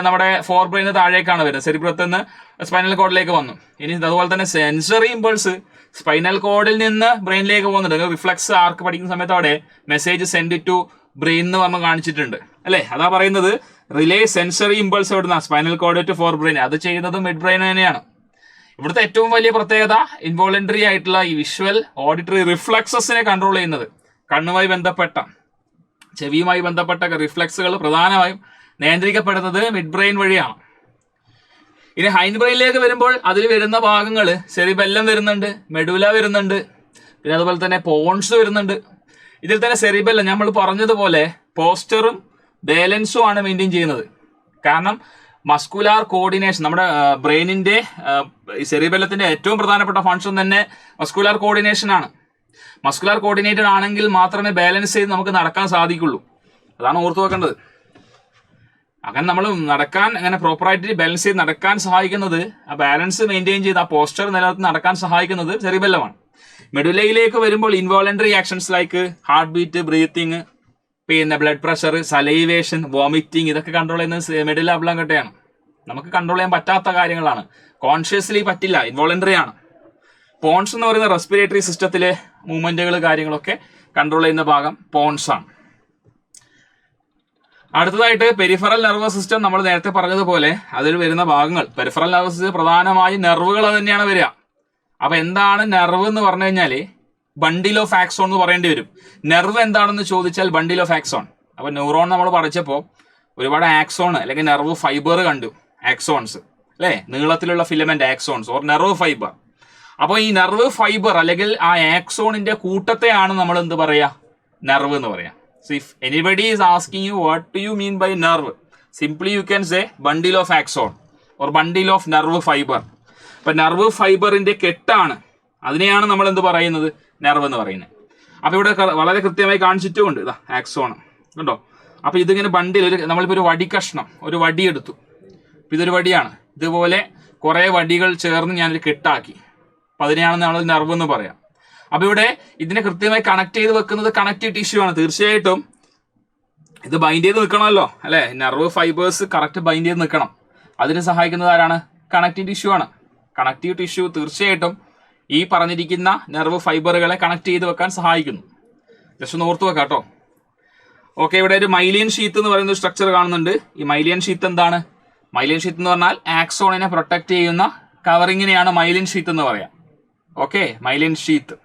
നമ്മുടെ ഫോർ ബ്രെയിന് താഴേക്കാണ് വരുന്നത്, സെറിബ്രത്തിൽ നിന്ന് സ്പൈനൽ കോഡിലേക്ക് വന്നു. ഇനി അതുപോലെ തന്നെ സെൻസറി ഇമ്പൾസ് സ്പൈനൽ കോഡിൽ നിന്ന് ബ്രെയിനിലേക്ക് പോകുന്നുണ്ട്. റിഫ്ലക്സ് ആർക്ക് പഠിക്കുന്ന സമയത്ത് അവിടെ മെസ്സേജ് സെൻഡ് ടു ബ്രെയിൻ എന്ന് പറഞ്ഞ് കാണിച്ചിട്ടുണ്ട്, അല്ലെ? അതാ പറയുന്നത് റിലേ സെൻസറി ഇമ്പൾസ് എവിടുന്ന spinal cord to forebrain. അത് ചെയ്യുന്നത് മിഡ് ബ്രെയിൻ തന്നെയാണ്. ഇവിടുത്തെ ഏറ്റവും വലിയ പ്രത്യേകത ഇൻവോളണ്ടറി ആയിട്ടുള്ള ഈ വിഷ്വൽ ഓഡിറ്ററി റിഫ്ലക്സസിനെ കൺട്രോൾ ചെയ്യുന്നത്, കണ്ണുമായി ബന്ധപ്പെട്ട, ചെവിയുമായി ബന്ധപ്പെട്ട റിഫ്ലക്സുകൾ പ്രധാനമായും നിയന്ത്രിക്കപ്പെടുന്നത് മിഡ് ബ്രെയിൻ വഴിയാണ്. ഇനി ഹൈൻഡ് ബ്രെയിനിലേക്ക് വരുമ്പോൾ അതിൽ വരുന്ന ഭാഗങ്ങൾ സെറിബെല്ലം വരുന്നുണ്ട്, മെഡുല വരുന്നുണ്ട്, പിന്നെ അതുപോലെ തന്നെ പോൺസ് വരുന്നുണ്ട്. ഇതിൽ തന്നെ സെറിബെല്ലം നമ്മൾ പറഞ്ഞതുപോലെ പോസ്റ്ററും ബാലൻസും ആണ് മെയിൻറ്റെയിൻ ചെയ്യുന്നത്. കാരണം മസ്കുലാർ കോർഡിനേഷൻ, നമ്മുടെ ബ്രെയിനിന്റെ സെറിബെല്ലത്തിന്റെ ഏറ്റവും പ്രധാനപ്പെട്ട ഫംഗ്ഷൻ തന്നെ മസ്കുലാർ കോർഡിനേഷൻ ആണ്. മസ്കുലാർ കോർഡിനേറ്റഡ് ആണെങ്കിൽ മാത്രമേ ബാലൻസ് ചെയ്ത് നമുക്ക് നടക്കാൻ സാധിക്കുള്ളൂ. അതാണ് ഓർത്തു വെക്കേണ്ടത്. അങ്ങനെ നമ്മൾ നടക്കാൻ, അങ്ങനെ പ്രോപ്പറായിട്ട് ബാലൻസ് ചെയ്ത് നടക്കാൻ സഹായിക്കുന്നത്, ആ ബാലൻസ് മെയിൻറ്റെയിൻ ചെയ്ത് ആ പോസ്റ്റർ നിലനിർത്തി നടക്കാൻ സഹായിക്കുന്നത് സെറിബെല്ലമാണ്. മെഡുലയിലേക്ക് വരുമ്പോൾ involuntary actions like heart beat, breathing, പിന്നെ ബ്ലഡ് പ്രഷർ, സലൈവേഷൻ, വോമിറ്റിംഗ്, ഇതൊക്കെ കൺട്രോൾ ചെയ്യുന്നത് മെഡുല ഒബ്ലോങ്കട്ടയാണ്. നമുക്ക് കൺട്രോൾ ചെയ്യാൻ പറ്റാത്ത കാര്യങ്ങളാണ്, കോൺഷ്യസ്ലി പറ്റില്ല, ഇൻവോളണ്ടറി ആണ്. പോൺസ് എന്ന് പറയുന്ന റെസ്പിറേറ്ററി സിസ്റ്റത്തിലെ മൂവ്മെന്റുകൾ കാര്യങ്ങളൊക്കെ കൺട്രോൾ ചെയ്യുന്ന ഭാഗം പോൺസ് ആണ്. അടുത്തതായിട്ട് പെരിഫറൽ നെർവസ് സിസ്റ്റം. നമ്മൾ നേരത്തെ പറഞ്ഞതുപോലെ അതിൽ വരുന്ന ഭാഗങ്ങൾ, പെരിഫറൽ നെർവസ് സിസ്റ്റം പ്രധാനമായും നെർവുകൾ തന്നെയാണ് വരിക. അപ്പൊ എന്താണ് നെർവ് എന്ന് പറഞ്ഞു കഴിഞ്ഞാല് ബണ്ടിൽ ഓഫ് ആക്സോൺ എന്ന് പറയേണ്ടി വരും. നെർവ് എന്താണെന്ന് ചോദിച്ചാൽ ബണ്ടിൽ ഓഫ് ആക്സോൺ. അപ്പൊ ന്യൂറോൺ നമ്മൾ പഠിച്ചപ്പോൾ ഒരുപാട് ആക്സോൺ അല്ലെങ്കിൽ നെർവ് ഫൈബർ കണ്ടു, ആക്സോൺസ് അല്ലെ, നീളത്തിലുള്ള filament axons or nerve fibre. അപ്പോൾ ഈ നെർവ് ഫൈബർ അല്ലെങ്കിൽ ആ ആക്സോണിന്റെ കൂട്ടത്തെയാണ് നമ്മൾ എന്ത് പറയാ, നെർവ് എന്ന് പറയാം. So if anybody is asking you what do you mean by nerve, simply you can say bundle of axon or bundle of nerve fiber. അപ്പൊ നെർവ് ഫൈബറിന്റെ കെട്ടാണ്, അതിനെയാണ് നമ്മൾ എന്ത് പറയുന്നത്, നെർവ് എന്ന് പറയുന്നത്. അപ്പൊ ഇവിടെ വളരെ കൃത്യമായി കാണിച്ചിട്ടുമുണ്ട്, ഇതാ ആക്സോൺ കണ്ടോ. അപ്പൊ ഇതിങ്ങനെ ബണ്ടിൽ, നമ്മളിപ്പോ ഒരു വടി കഷ്ണം, ഒരു വടി എടുത്തു, ഇതൊരു വടിയാണ്, ഇതുപോലെ കുറെ വടികൾ ചേർന്ന് ഞാനൊരു കെട്ടാക്കി, അപ്പൊ അതിനെയാണ് നമ്മൾ നെർവ് എന്ന് പറയാം. അപ്പൊ ഇവിടെ ഇതിനെ കൃത്യമായി കണക്ട് ചെയ്ത് വെക്കുന്നത് കണക്റ്റീവ് ടിഷ്യൂ ആണ്. തീർച്ചയായിട്ടും ഇത് ബൈൻഡ് ചെയ്ത് നിൽക്കണമല്ലോ അല്ലെ, നെർവ് ഫൈബേഴ്സ് കറക്റ്റ് ബൈൻഡ് ചെയ്ത് നിൽക്കണം. അതിന് സഹായിക്കുന്നത് ആരാണ്, കണക്റ്റീവ് ടിഷ്യൂ ആണ്. കണക്റ്റീവ് ടിഷ്യൂ തീർച്ചയായിട്ടും ഈ പറഞ്ഞിരിക്കുന്ന നെർവ് ഫൈബറുകളെ കണക്ട് ചെയ്ത് വെക്കാൻ സഹായിക്കുന്നു. ജസ്റ്റ് ഒന്ന് ഓർത്ത് വെക്കാം കേട്ടോ. ഓക്കെ, ഇവിടെ ഒരു മൈലിയൻ ഷീത്ത് എന്ന് പറയുന്ന സ്ട്രക്ചർ കാണുന്നുണ്ട്. ഈ മൈലിയൻ ഷീത്ത് എന്താണ്? മൈലിയൻ ഷീത്ത് എന്ന് പറഞ്ഞാൽ ആക്സോണിനെ പ്രൊട്ടക്ട് ചെയ്യുന്ന കവറിങ്ങിനെയാണ് മൈലിയൻ ഷീത്ത് എന്ന് പറയാം. Okay, myelin sheath,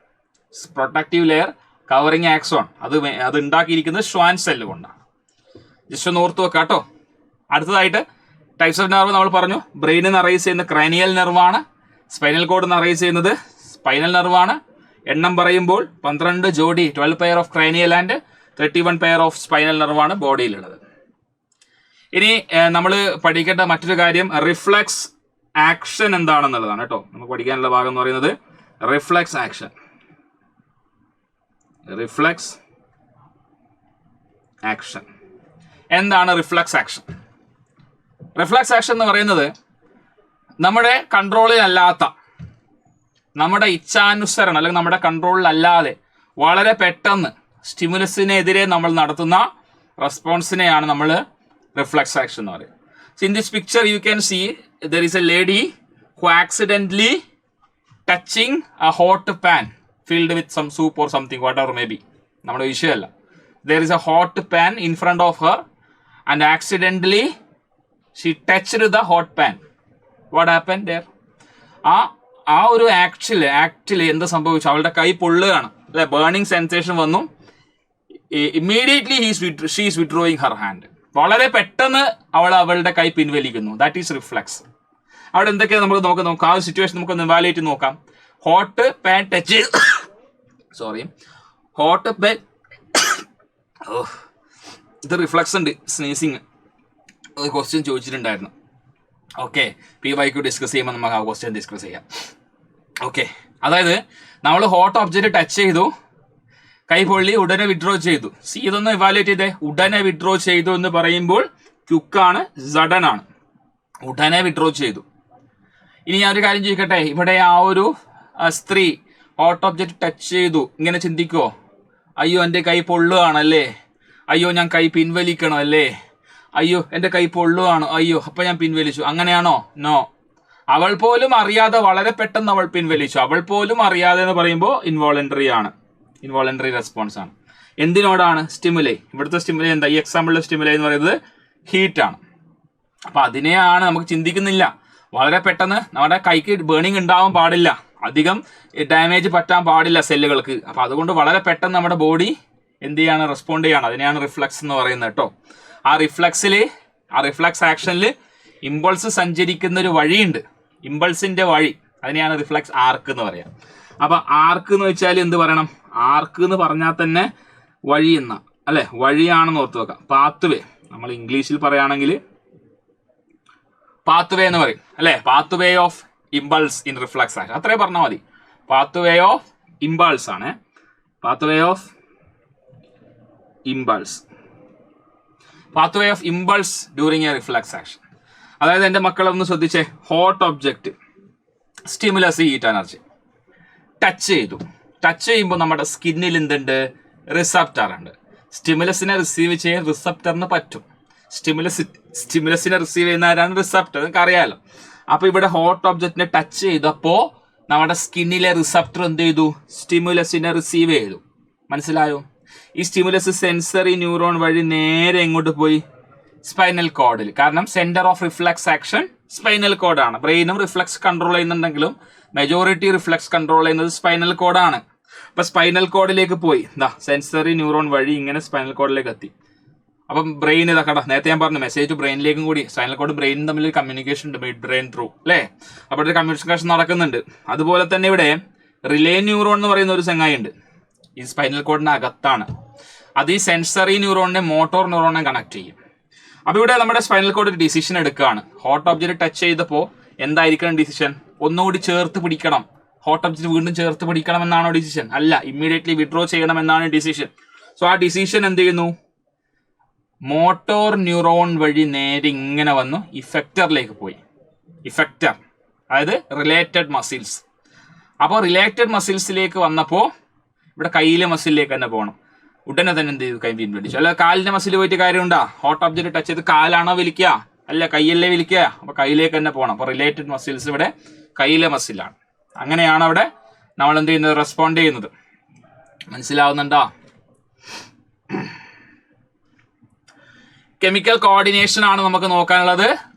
protective layer covering axon, അത് ഉണ്ടാക്കിയിരിക്കുന്നത് ഷ്വാൻ സെല്ല് കൊണ്ടാണ്. ജസ്റ്റ് ഒന്ന് ഓർത്ത് വെക്കാം കേട്ടോ. അടുത്തതായിട്ട് ടൈപ്സ് ഓഫ് നെർവ് നമ്മൾ പറഞ്ഞു. ബ്രെയിനിൽ അറൈസ് ചെയ്യുന്ന ക്രാനിയൽ നെർവാണ്. സ്പൈനൽ കോഡ് അറൈസ് ചെയ്യുന്നത് സ്പൈനൽ നെർവാണ്. എണ്ണം പറയുമ്പോൾ 12 ജോഡി, 12 pair of cranial and 31 pair of spinal നെർവാണ് ബോഡിയിലുള്ളത്. ഇനി നമ്മൾ പഠിക്കേണ്ട മറ്റൊരു കാര്യം റിഫ്ലക്സ് ആക്ഷൻ എന്താണെന്നുള്ളതാണ് കേട്ടോ. നമുക്ക് പഠിക്കാനുള്ള ഭാഗം എന്ന് പറയുന്നത് റിഫ്ലക്സ് ആക്ഷൻ. റിഫ്ലക്സ് ആക്ഷൻ എന്താണ്? റിഫ്ലക്സ് ആക്ഷൻ, റിഫ്ലക്സ് ആക്ഷൻ എന്ന് പറയുന്നത് നമ്മുടെ കൺട്രോളിലല്ലാത്ത, നമ്മുടെ ഇച്ഛാനുസരണം അല്ലെങ്കിൽ നമ്മുടെ കൺട്രോളിലല്ലാതെ വളരെ പെട്ടെന്ന് സ്റ്റിമുലസിനെതിരെ നമ്മൾ നടത്തുന്ന റെസ്പോൺസിനെയാണ് നമ്മൾ റിഫ്ലക്സ് ആക്ഷൻ എന്ന് പറയുന്നത്. So in this picture you can see there is a lady who accidentally touching a hot pan filled with some soup or something, whatever may be. നമ്മുടെ വിഷയമല്ല. There is a hot pan in front of her and accidentally she touched the hot pan. What happened there? ആ ഒരു actually എന്ത് സംഭവിച്ചു? അവളുടെ കൈ പൊള്ളുകയാണ് അല്ലെ, burning sensation വന്നു. Immediately she is withdrawing Har hand. വളരെ പെട്ടെന്ന് അവളുടെ കൈ പിൻവലിക്കുന്നു. That is reflux. അവിടെ എന്തൊക്കെയാണ് നമുക്ക് നോക്കാം. ആ ഒരു സിറ്റുവേഷൻ നമുക്കൊന്ന് ഇവാലുവേറ്റ് നോക്കാം. ഹോട്ട് പാൻ ടച്ച് ചെയ്ത് ഹോട്ട് പാൻ, ഇത് റിഫ്ലക്സ് ഉണ്ട്. സ്നീസിങ് ഒരു ക്വസ്റ്റ്യൻ ചോദിച്ചിട്ടുണ്ടായിരുന്നു. ഓക്കെ, PYQ ഡിസ്കസ് ചെയ്യുമ്പോൾ നമുക്ക് ആ ക്വസ്റ്റ്യൻ ഡിസ്കസ് ചെയ്യാം. ഓക്കെ, അതായത് നമ്മൾ ഹോട്ട് ഒബ്ജക്റ്റ് ടച്ച് ചെയ്തു, കൈ പൊള്ളി, ഉടനെ വിഡ്രോ ചെയ്തു. ഇതൊന്ന് ഇവാലുവേറ്റ് ചെയ്തേ. ഉടനെ വിഡ്രോ ചെയ്തു എന്ന് പറയുമ്പോൾ ക്യുക്കാണ്, സഡൻ ആണ്. ഉടനെ വിഡ്രോ ചെയ്തു. ഇനി ഞാൻ ഒരു കാര്യം ചോദിക്കട്ടെ, ഇവിടെ ആ ഒരു സ്ത്രീ ഹോട്ട് ഒബ്ജക്റ്റ് ടച്ച് ചെയ്തു, ഇങ്ങനെ ചിന്തിക്കുമോ? അയ്യോ എൻ്റെ കൈ പൊള്ളുകയാണല്ലേ, അയ്യോ ഞാൻ കൈ പിൻവലിക്കണം അല്ലേ, അയ്യോ എൻ്റെ കൈ പൊള്ളുകയാണ്, അയ്യോ അപ്പം ഞാൻ പിൻവലിച്ചു, അങ്ങനെയാണോ? നോ. അവൾ പോലും അറിയാതെ വളരെ പെട്ടെന്ന് അവൾ പിൻവലിച്ചു. അവൾ പോലും അറിയാതെ എന്ന് പറയുമ്പോൾ ഇൻവോളണ്ടറി ആണ്, ഇൻവോളണ്ടറി റെസ്പോൺസ് ആണ്. എന്തിനോടാണ്? സ്റ്റിമുലൈ. ഇവിടുത്തെ സ്റ്റിമുലൈ എന്താ? ഈ എക്സാമ്പിളിലെ സ്റ്റിമുലൈ എന്ന് പറയുന്നത് ഹീറ്റാണ്. അപ്പം അതിനെയാണ് നമുക്ക് ചിന്തിക്കുന്നില്ല. വളരെ പെട്ടെന്ന് നമ്മുടെ കൈക്ക് ബേണിംഗ് ഉണ്ടാവാൻ പാടില്ല, അധികം ഡാമേജ് പറ്റാൻ പാടില്ല സെല്ലുകൾക്ക്. അപ്പം അതുകൊണ്ട് വളരെ പെട്ടെന്ന് നമ്മുടെ ബോഡി എന്ത് ചെയ്യാണ്? റെസ്പോണ്ട് ചെയ്യാണ്. അതിനെയാണ് റിഫ്ലക്സ് എന്ന് പറയുന്നത് കേട്ടോ. ആ റിഫ്ലക്സ് ആക്ഷനിൽ ഇമ്പൾസ് സഞ്ചരിക്കുന്ന ഒരു വഴിയുണ്ട്, ഇമ്പൾസിന്റെ വഴി, അതിനെയാണ് റിഫ്ലക്സ് ആർക്ക് എന്ന് പറയാം. അപ്പൊ ആർക്ക് എന്ന് വെച്ചാൽ എന്ത് പറയണം? ആർക്ക് എന്ന് പറഞ്ഞാൽ തന്നെ വഴി എന്ന അല്ലെ, വഴിയാണെന്ന് ഓർത്ത് വെക്കാം. പാത്ത് വേ നമ്മൾ ഇംഗ്ലീഷിൽ പറയുകയാണെങ്കിൽ പാത്ത് വേ എന്ന് പറയും അല്ലേ, path way of impulse in reflux action, അത്രേ പറഞ്ഞാൽ മതി. പാത്ത് വേ ഓഫ് ഇമ്പൾസ് ആണ്, path way of impulse, path way of impulse during A reflux action. അതായത് എൻ്റെ മക്കളൊന്ന് ശ്രദ്ധിച്ചേ, hot object, stimulus, heat energy, touch ചെയ്തു. ടച്ച് ചെയ്യുമ്പോൾ നമ്മുടെ സ്കിന്നിൽ എന്തുണ്ട്, റിസപ്റ്റർ ഉണ്ട്. സ്റ്റിമുലസിനെ റിസീവ് ചെയ്യാൻ റിസപ്റ്ററിന് പറ്റും. സ്റ്റിമുലസിനെ റിസീവ് ചെയ്യുന്ന ആരാണ്, റിസപ്റ്റർ, നിങ്ങൾക്ക് അറിയാമല്ലോ. അപ്പോൾ ഇവിടെ ഹോട്ട് ഒബ്ജക്റ്റിനെ ടച്ച് ചെയ്തപ്പോൾ നമ്മുടെ സ്കിന്നിലെ റിസപ്റ്റർ എന്ത് ചെയ്തു, സ്റ്റിമുലസിനെ റിസീവ് ചെയ്തു. മനസ്സിലായോ? ഈ സ്റ്റിമുലസ് സെൻസറി ന്യൂറോൺ വഴി നേരെ എങ്ങോട്ട് പോയി, സ്പൈനൽ കോഡിൽ. കാരണം centre of reflux action spinal കോഡാണ്. ബ്രെയിനും റിഫ്ലക്സ് കൺട്രോൾ ചെയ്യുന്നുണ്ടെങ്കിലും മെജോറിറ്റി റിഫ്ലക്സ് കൺട്രോൾ ചെയ്യുന്നത് സ്പൈനൽ കോഡാണ്. അപ്പൊ സ്പൈനൽ കോഡിലേക്ക് പോയി, സെൻസറി ന്യൂറോൺ വഴി ഇങ്ങനെ സ്പൈനൽ കോഡിലേക്ക് എത്തി. അപ്പം ബ്രെയിൻ ഇതാക്കട, നേരത്തെ ഞാൻ പറഞ്ഞു മെസ്സേജ് ടു ബ്രെയിനിലേക്കും കൂടി, സ്പൈനൽ കോഡ് ബ്രെയിനും തമ്മിൽ കമ്മ്യൂണിക്കേഷൻ ഉണ്ട്, മിഡ് ബ്രെയിൻ ത്രൂ അല്ലേ. അപ്പോൾ ഒരു കമ്മ്യൂണിക്കേഷൻ നടക്കുന്നുണ്ട്. അതുപോലെ തന്നെ ഇവിടെ റിലേ ന്യൂറോൺ എന്ന് പറയുന്ന ഒരു ചങ്ങായി ഉണ്ട്, ഈ സ്പൈനൽ കോഡിന് അകത്താണ്. അത് ഈ സെൻസറി ന്യൂറോണിനെ മോട്ടോർ ന്യൂറോണിനെ കണക്ട് ചെയ്യും. അപ്പോൾ ഇവിടെ നമ്മുടെ സ്പൈനൽ കോഡ് ഒരു ഡിസിഷൻ എടുക്കുകയാണ്. ഹോട്ട് ഒബ്ജക്റ്റ് ടച്ച് ചെയ്തപ്പോൾ എന്തായിരിക്കണം ഡിസിഷൻ, ഒന്നുകൂടി ചേർത്ത് പിടിക്കണം, ഹോട്ട് ഒബ്ജക്റ്റ് വീണ്ടും ചേർത്ത് പിടിക്കണം എന്നാണോ ഡിസിഷൻ? അല്ല, ഇമ്മീഡിയറ്റ്ലി വിഡ്രോ ചെയ്യണം എന്നാണ് ഡിസിഷൻ. സോ ആ ഡിസിഷൻ എന്ത് ചെയ്യുന്നു, മോട്ടോർ ന്യൂറോൺ വഴി നേരെ ഇങ്ങനെ വന്നു ഇഫക്റ്ററിലേക്ക് പോയി. ഇഫക്റ്റർ അതായത് റിലേറ്റഡ് മസിൽസ്. അപ്പോൾ റിലേറ്റഡ് മസിൽസിലേക്ക് വന്നപ്പോൾ ഇവിടെ കയ്യിലെ മസിലിലേക്ക് തന്നെ പോകണം. ഉടനെ തന്നെ എന്ത് ചെയ്തു, കൈ പിൻവലിച്ചു. അല്ല കാലിന്റെ മസിൽ പോയിട്ട് കാര്യമുണ്ടാ? ഹോട്ട് ഒബ്ജക്റ്റ് ടച്ച് ചെയ്ത് കാലാണോ വലിക്കുക? അല്ല, കൈയല്ലേ വലിക്കുക. അപ്പൊ കയ്യിലേക്ക് തന്നെ പോകണം. അപ്പൊ റിലേറ്റഡ് മസിൽസ് ഇവിടെ കയ്യിലെ മസിലാണ്. അങ്ങനെയാണ് അവിടെ നമ്മൾ എന്ത് ചെയ്യുന്നത്, റെസ്പോണ്ട് ചെയ്യുന്നത്. മനസ്സിലാവുന്നുണ്ടോ? കെമിക്കൽ കോർഡിനേഷൻ ആണ് നമുക്ക് നോക്കാനുള്ളത്.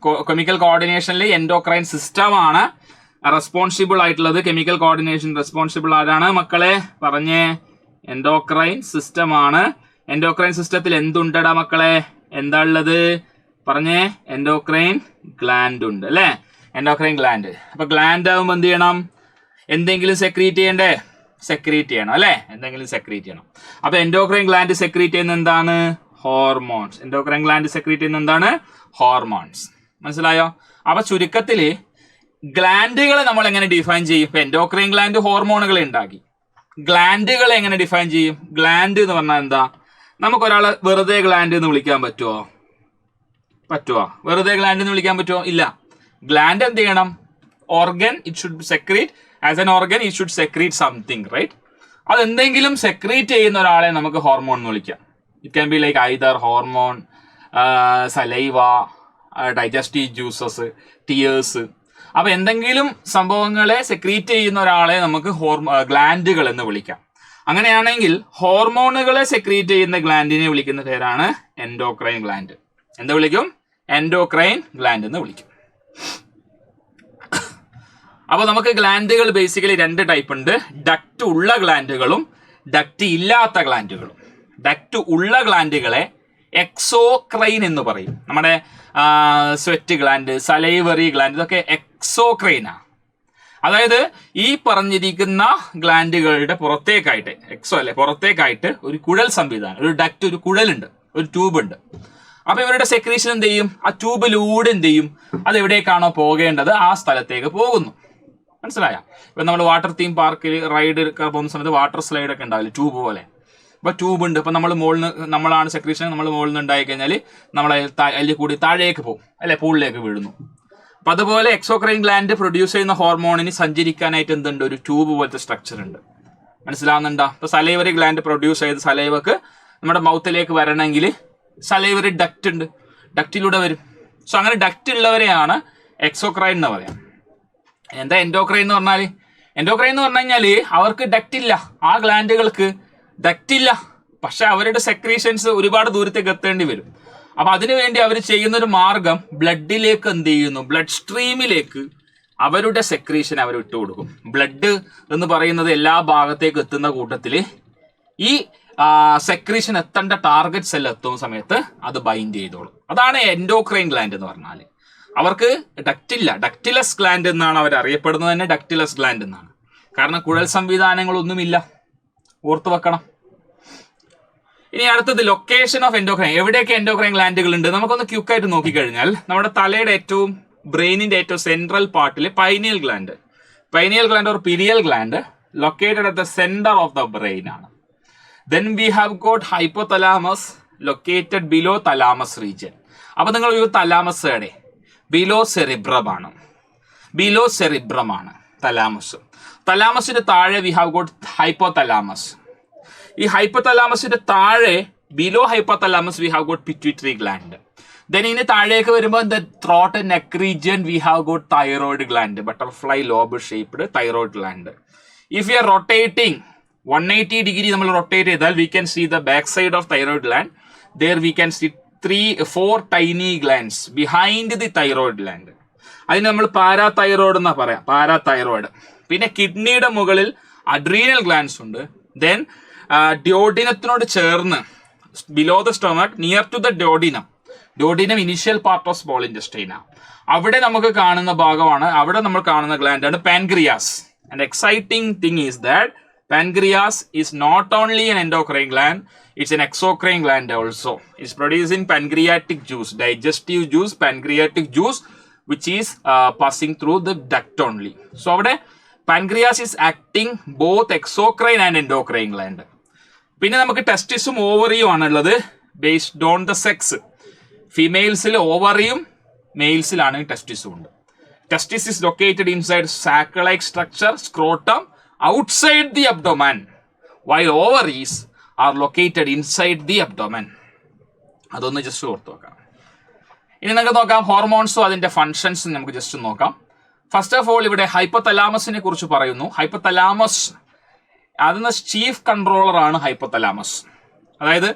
കെമിക്കൽ കോർഡിനേഷനിൽ എൻഡോക്രൈൻ സിസ്റ്റം ആണ് റെസ്പോൺസിബിൾ ആയിട്ടുള്ളത്. കെമിക്കൽ കോർഡിനേഷൻ റെസ്പോൺസിബിൾ ആരാണ് മക്കളെ പറഞ്ഞേ? എൻഡോക്രൈൻ സിസ്റ്റം ആണ്. എൻഡോക്രൈൻ സിസ്റ്റത്തിൽ എന്തുണ്ടടാ മക്കളെ? എന്താ ഉള്ളത് പറഞ്ഞേ? എൻഡോക്രൈൻ ഗ്ലാൻഡ് ഉണ്ട് അല്ലേ, എൻഡോക്രൈൻ ഗ്ലാൻഡ്. അപ്പൊ ഗ്ലാൻഡ് ആകുമ്പോൾ എന്ത് ചെയ്യണം, എന്തെങ്കിലും സെക്രീറ്റ് ചെയ്യണ്ടേ? സെക്രീറ്റ് ചെയ്യണം അല്ലേ, എന്തെങ്കിലും സെക്രീറ്റ് ചെയ്യണം. അപ്പൊ എൻഡോക്രൈൻ ഗ്ലാൻഡ് സെക്രീറ്റ് ചെയ്യുന്ന എന്താണ്? ഹോർമോൺസ്. എൻഡോക്രൈൻ ഗ്ലാൻഡ് സെക്രീറ്റ് ചെയ്യുന്ന എന്താണ്? ഹോർമോൺസ്. മനസ്സിലായോ? അപ്പൊ ചുരുക്കത്തില് ഗ്ലാൻഡുകളെ നമ്മൾ എങ്ങനെ ഡിഫൈൻ ചെയ്യും? ഇപ്പൊ എൻഡോക്രൈൻ ഗ്ലാൻഡ് ഹോർമോണുകളെ ഉണ്ടാക്കി. ഗ്ലാൻഡുകളെ എങ്ങനെ ഡിഫൈൻ ചെയ്യും? ഗ്ലാൻഡ് എന്ന് പറഞ്ഞാൽ എന്താ? നമുക്കൊരാളെ വെറുതെ ഗ്ലാൻഡ് എന്ന് വിളിക്കാൻ പറ്റുമോ? വെറുതെ ഗ്ലാൻഡ് എന്ന് വിളിക്കാൻ പറ്റുമോ? ഇല്ല. ഗ്ലാൻഡ് എന്ത് ചെയ്യണം? Organ, it should secrete as an organ, it should secrete something, right? അതെന്തെങ്കിലും സെക്രീറ്റ് ചെയ്യുന്ന ഒരാളെ നമുക്ക് ഹോർമോൺ എന്ന് വിളിക്കാം. It can be like either hormone, saliva, digestive juices, tears. അപ്പൊ എന്തെങ്കിലും സംഭവങ്ങളെ സെക്രീറ്റ് ചെയ്യുന്ന ഒരാളെ നമുക്ക് ഗ്ലാൻഡുകൾ എന്ന് വിളിക്കാം. അങ്ങനെയാണെങ്കിൽ ഹോർമോണുകളെ സെക്രീറ്റ് ചെയ്യുന്ന ഗ്ലാൻഡിനെ വിളിക്കുന്ന പേരാണ് എൻഡോക്രൈൻ ഗ്ലാൻഡ്. എന്താ വിളിക്കും? എൻഡോക്രൈൻ ഗ്ലാൻഡ് എന്ന് വിളിക്കും. അപ്പൊ നമുക്ക് ഗ്ലാൻഡുകൾ ബേസിക്കലി രണ്ട് ടൈപ്പ് ഉണ്ട്. ഡക്റ്റ് ഉള്ള ഗ്ലാൻഡുകളും ഡക്റ്റ് ഇല്ലാത്ത ഗ്ലാൻഡുകളും. ഡക്റ്റ് ഉള്ള ഗ്ലാൻഡുകളെ എക്സോക്രൈൻ എന്ന് പറയും. നമ്മുടെ സ്വെറ്റ് ഗ്ലാൻഡ്, സലൈവറി ഗ്ലാൻഡ്, ഇതൊക്കെ എക്സോക്രൈനാണ്. അതായത് ഈ പറഞ്ഞിരിക്കുന്ന ഗ്ലാൻഡുകളുടെ പുറത്തേക്കായിട്ട്, പുറത്തേക്കായിട്ട് ഒരു കുഴൽ സംവിധാനം, ഒരു ഡക്റ്റ്, ഒരു കുഴലുണ്ട്, ഒരു ട്യൂബ് ഉണ്ട്. അപ്പൊ ഇവരുടെ സെക്രീഷൻ എന്ത് ചെയ്യും? ആ ട്യൂബിലൂടെ എന്ത് ചെയ്യും? അത് എവിടേക്കാണോ പോകേണ്ടത് ആ സ്ഥലത്തേക്ക് പോകുന്നു. മനസ്സിലായ? ഇപ്പൊ നമ്മൾ വാട്ടർ തീം പാർക്കിൽ റൈഡ് പോകുന്ന സമയത്ത് വാട്ടർ സ്ലൈഡ് ഒക്കെ ഉണ്ടാവില്ല, ട്യൂബ് പോലെ. ഇപ്പൊ ട്യൂബ് ഉണ്ട്. ഇപ്പൊ നമ്മളാണ് സെക്രീഷൻ, നമ്മൾ മുകളിൽ നിന്ന് ഉണ്ടായി കഴിഞ്ഞാൽ നമ്മളെ അതിൽ കൂടി താഴേക്ക് പോകും അല്ലെ, പൂളിലേക്ക് വീഴുന്നു. അപ്പൊ അതുപോലെ എക്സോക്രൈൻ ഗ്ലാൻഡ് പ്രൊഡ്യൂസ് ചെയ്യുന്ന ഹോർമോണിന് സഞ്ചരിക്കാനായിട്ട് എന്തുണ്ട്? ഒരു ട്യൂബ് പോലത്തെ സ്ട്രക്ചർ ഉണ്ട്. മനസ്സിലാവുന്നുണ്ടോ? ഇപ്പൊ സലൈവറി ഗ്ലാൻഡ് പ്രൊഡ്യൂസ് ചെയ്ത് സലൈവക്ക് നമ്മുടെ മൗത്തിലേക്ക് വരണമെങ്കിൽ സലൈവറി ഡക്റ്റ് ഉണ്ട്, ഡക്റ്റിലൂടെ വരും. സോ അങ്ങനെ ഡക്റ്റ് ഉള്ളവരെയാണ് എക്സോക്രൈൻ എന്ന് പറയാം. എന്താ എൻഡോക്രൈൻ എന്ന് പറഞ്ഞാൽ? എൻഡോക്രൈൻ എന്ന് പറഞ്ഞു കഴിഞ്ഞാൽ അവർക്ക് ഡക്റ്റ് ഇല്ല, ആ ഗ്ലാൻഡുകൾക്ക് ഡക്റ്റ് ഇല്ല. പക്ഷെ അവരുടെ സെക്രീഷൻസ് ഒരുപാട് ദൂരത്തേക്ക് എത്തേണ്ടി വരും. അപ്പൊ അതിനുവേണ്ടി അവർ ചെയ്യുന്നൊരു മാർഗം ബ്ലഡിലേക്ക് എന്ത് ചെയ്യുന്നു? ബ്ലഡ് സ്ട്രീമിലേക്ക് അവരുടെ സെക്രീഷൻ അവർ ഇട്ടുകൊടുക്കും. ബ്ലഡ് എന്ന് പറയുന്നത് എല്ലാ ഭാഗത്തേക്ക് എത്തുന്ന കൂട്ടത്തിൽ ഈ സെക്രീഷൻ എത്തേണ്ട ടാർഗറ്റ് സെൽ എത്തുന്ന സമയത്ത് അത് ബൈൻഡ് ചെയ്തോളും. അതാണ് എൻഡോക്രൈൻ ഗ്ലാൻഡ് എന്ന് പറഞ്ഞാൽ. അവർക്ക് ഡക്റ്റില്ല, ഡക്റ്റിലസ് ഗ്ലാൻഡ് എന്നാണ് അവർ അറിയപ്പെടുന്നത് തന്നെ, ഡക്റ്റിലസ് ഗ്ലാൻഡ് എന്നാണ്. കാരണം കുഴൽ സംവിധാനങ്ങളൊന്നുമില്ല, ഓർത്തു വെക്കണം. ഇനി അടുത്തത് ലൊക്കേഷൻ ഓഫ് എൻഡോക്രൈൻ. എവിടെയൊക്കെ എൻഡോക്രൈൻ ഗ്ലാൻഡുകൾ ഉണ്ട് നമുക്കൊന്ന് ക്യുക്കായിട്ട് നോക്കിക്കഴിഞ്ഞാൽ, നമ്മുടെ തലയുടെ ഏറ്റവും ബ്രെയിനിന്റെ ഏറ്റവും സെൻട്രൽ പാർട്ടിൽ pineal gland. Pineal gland or പിരിയൽ gland located at the centre of the brain ആണ്. Then we have got hypothalamus located below thalamus region. അപ്പൊ നിങ്ങൾ ഒരു തലാമസ് എവിടെ? Below സെറിബ്രമാണ് thalamus. തലാമസിന്റെ താഴെ വി ഹാവ് ഗോട്ട് ഹൈപ്പോതലാമസ്. ഈ ഹൈപ്പോതലാമസിന്റെ താഴെ below hypothalamus we have got pituitary gland. Then ഇതിന് താഴേക്ക് വരുമ്പോൾ the throat neck region we have got thyroid gland, butterfly lobe shaped thyroid gland. If you are rotating 180 degree നമ്മൾ rotate ചെയ്താൽ we can see the back side of thyroid gland. There we can see 4 tiny glands behind the thyroid gland. അതിന് നമ്മൾ parathyroid എന്നാ പറയാം, parathyroid. പിന്നെ കിഡ്നിയുടെ മുകളിൽ adrenal glands ഉണ്ട്. ദെൻ ഡ്യോഡിനത്തിനോട് ചേർന്ന് below the stomach near to the duodenum initial part of small intestine. അവിടെ നമുക്ക് കാണുന്ന ഭാഗമാണ്, അവിടെ നമ്മൾ കാണുന്ന ഗ്ലാൻഡാണ് pancreas. And exciting thing is that pancreas is not only an endocrine gland, it's an exocrine gland also. It's producing pancreatic juice, digestive juice, pancreatic juice, which is passing through the duct only. So avade pancreas is acting both exocrine and endocrine gland. പിന്നെ നമുക്ക് ടെസ്റ്റിസും ഓവറിയും ആണുള്ളത് based on the sex. ഫീമെയിൽസിൽ ഓവറിയും മെയിൽസിലാണ് ടെസ്റ്റിസും ഉണ്ട്. ടെസ്റ്റിസ് is located inside sac-like structure, scrotum, outside the abdomen, while ovaries are located inside the abdomen. അതൊന്ന് just ഓർത്ത് നോക്കാം. ഇനി നമുക്ക് നോക്കാം ഹോർമോൺസും അതിന്റെ ഫങ്ഷൻസും നമുക്ക് ജസ്റ്റ് നോക്കാം. ഫസ്റ്റ് ഓഫ് ഓൾ ഇവിടെ ഹൈപ്പോതലാമസിനെ കുറിച്ച് പറയുന്നു. ഹൈപ്പോതലാമസ് അതിന് ചീഫ് കൺട്രോളർ ആണ് ഹൈപ്പോതലാമസ്. അതായത്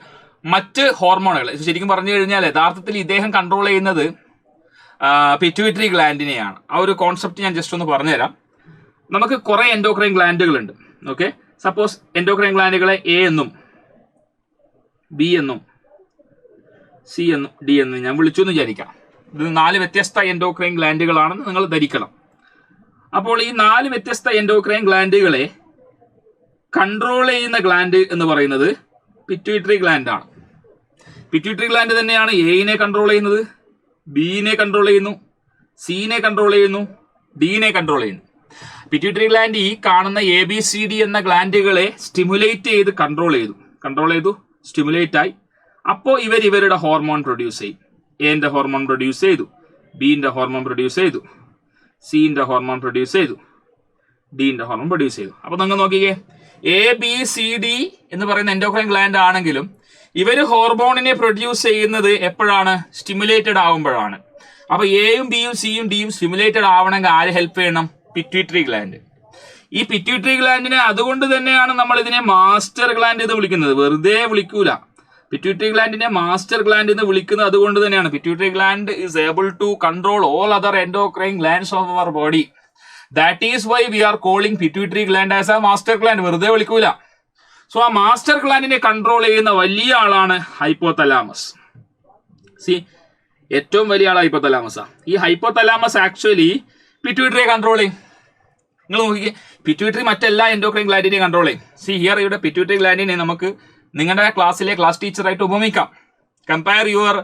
മറ്റ് ഹോർമോണുകൾ ശരിക്കും പറഞ്ഞു കഴിഞ്ഞാൽ യഥാർത്ഥത്തിൽ ഇദ്ദേഹം കൺട്രോൾ ചെയ്യുന്നത് പിറ്റ്യൂട്ടറി ഗ്ലാൻഡിനെയാണ്. ആ ഒരു കോൺസെപ്റ്റ് ഞാൻ ജസ്റ്റ് ഒന്ന് പറഞ്ഞുതരാം. നമുക്ക് കുറെ എൻഡോക്രൈൻ ഗ്ലാൻഡുകൾ ഉണ്ട്. ഓക്കെ, സപ്പോസ് എൻഡോക്രൈൻ ഗ്ലാൻഡുകളെ എ എന്നും ബി എന്നും സി എന്നും ഡി എന്നും ഞാൻ വിളിച്ചു എന്ന് വിചാരിക്കാം. ഇത് 4 വ്യത്യസ്ത എൻഡോക്രൈൻ ഗ്ലാൻഡുകളാണെന്ന് നിങ്ങൾ ധരിക്കണം. അപ്പോൾ ഈ 4 വ്യത്യസ്ത എൻഡോക്രൈൻ ഗ്ലാൻഡുകളെ കൺട്രോൾ ചെയ്യുന്ന ഗ്ലാൻഡ് എന്ന് പറയുന്നത് പിറ്റ്യൂട്ടറി ഗ്ലാൻഡ് ആണ്. പിറ്റ്യൂട്ടറി ഗ്ലാൻഡ് തന്നെയാണ് എയിനെ കൺട്രോൾ ചെയ്യുന്നത്, ബിനെ കൺട്രോൾ ചെയ്യുന്നു, സിനെ കൺട്രോൾ ചെയ്യുന്നു, ഡിനെ കൺട്രോൾ ചെയ്യുന്നു. പിറ്റ്യൂട്ടറി ഗ്ലാൻഡ് ഈ കാണുന്ന ABCD എന്ന ഗ്ലാൻഡുകളെ സ്റ്റിമുലേറ്റ് ചെയ്ത് കൺട്രോൾ ചെയ്തു സ്റ്റിമുലേറ്റ് ആയി. അപ്പോൾ ഇവരുടെ ഹോർമോൺ പ്രൊഡ്യൂസ് ചെയ്യും. എന്റെ ഹോർമോൺ പ്രൊഡ്യൂസ് ചെയ്തു, ബിന്റെ ഹോർമോൺ പ്രൊഡ്യൂസ് ചെയ്തു, സിന്റെ ഹോർമോൺ പ്രൊഡ്യൂസ് ചെയ്തു, ഡിന്റെ ഹോർമോൺ പ്രൊഡ്യൂസ് ചെയ്തു. അപ്പൊ നിങ്ങൾ നോക്കിക്കേ, ABCD എന്ന് പറയുന്ന എൻഡോക്രൈൻ ഗ്ലാൻഡ് ആണെങ്കിലും ഇവര് ഹോർമോണിനെ പ്രൊഡ്യൂസ് ചെയ്യുന്നത് എപ്പോഴാണ്? സ്റ്റിമുലേറ്റഡ് ആവുമ്പോഴാണ്. അപ്പൊ എയും ബിയും സിയും ഡിയും സ്റ്റിമുലേറ്റഡ് ആവണമെങ്കിൽ ആര് ഹെൽപ്പ് ചെയ്യണം? Pituitary gland. ഈ പിറ്റ്യൂട്ടറി ഗ്ലാൻഡിനെ അതുകൊണ്ട് തന്നെയാണ് നമ്മൾ ഇതിനെ മാസ്റ്റർ ഗ്ലാൻഡ് എന്ന് വിളിക്കുന്നത്. വെറുതെ വിളിക്കൂല. പിറ്റ്യൂട്ടറി ഗ്ലാൻഡിനെ മാസ്റ്റർ ഗ്ലാൻഡ് എന്ന് വിളിക്കുന്നത് അതുകൊണ്ട് തന്നെയാണ്. Pituitary gland is able to control all other endocrine glands of our body. That is why we are calling pituitary gland as a master gland. വെറുതെ വിളിക്കൂല. സോ ആ master ഗ്ലാൻഡിനെ control ചെയ്യുന്ന വലിയ ആളാണ് hypothalamus. C, ഏറ്റവും വലിയ ആൾ ഹൈപ്പോതലാമസാ. ഈ ഹൈപ്പോതലാമസ് ആക്ച്വലി പിറ്റ്യൂട്ടറിയെ കൺട്രോൾ ചെയ്യും. നിങ്ങൾ നോക്കിക്കേ, പിറ്റ്യൂട്ടറി മറ്റെല്ലാ എൻഡോക്രൈൻ ഗ്ലാൻഡിനെയും കൺട്രോൾ ചെയ്യും. സി ഹിയർ, ഇവിടെ പിറ്റ്യൂട്ടറി ഗ്ലാൻഡിനെ നമുക്ക് നിങ്ങളുടെ ക്ലാസ്സിലെ ക്ലാസ് ടീച്ചറായിട്ട് ഉപമിക്കാം. Compare your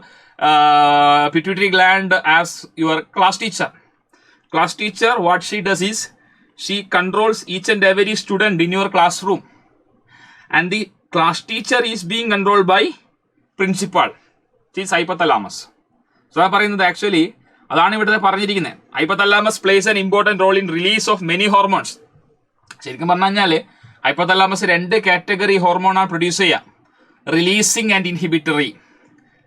pituitary gland as your class teacher. Class teacher, what she does is she controls each and every student in your classroom, and the class teacher is being controlled by principal. She is hypothalamus. So I പറയുന്നത് actually അതാണ് ഇവിടെ പറഞ്ഞിരിക്കുന്നത്. Hypothalamus plays an important role in release of many hormones. ശരിക്കും പറഞ്ഞു കഴിഞ്ഞാൽ hypothalamus 2 category ഹോർമോണാണ് produce ചെയ്യുക, releasing and inhibitory.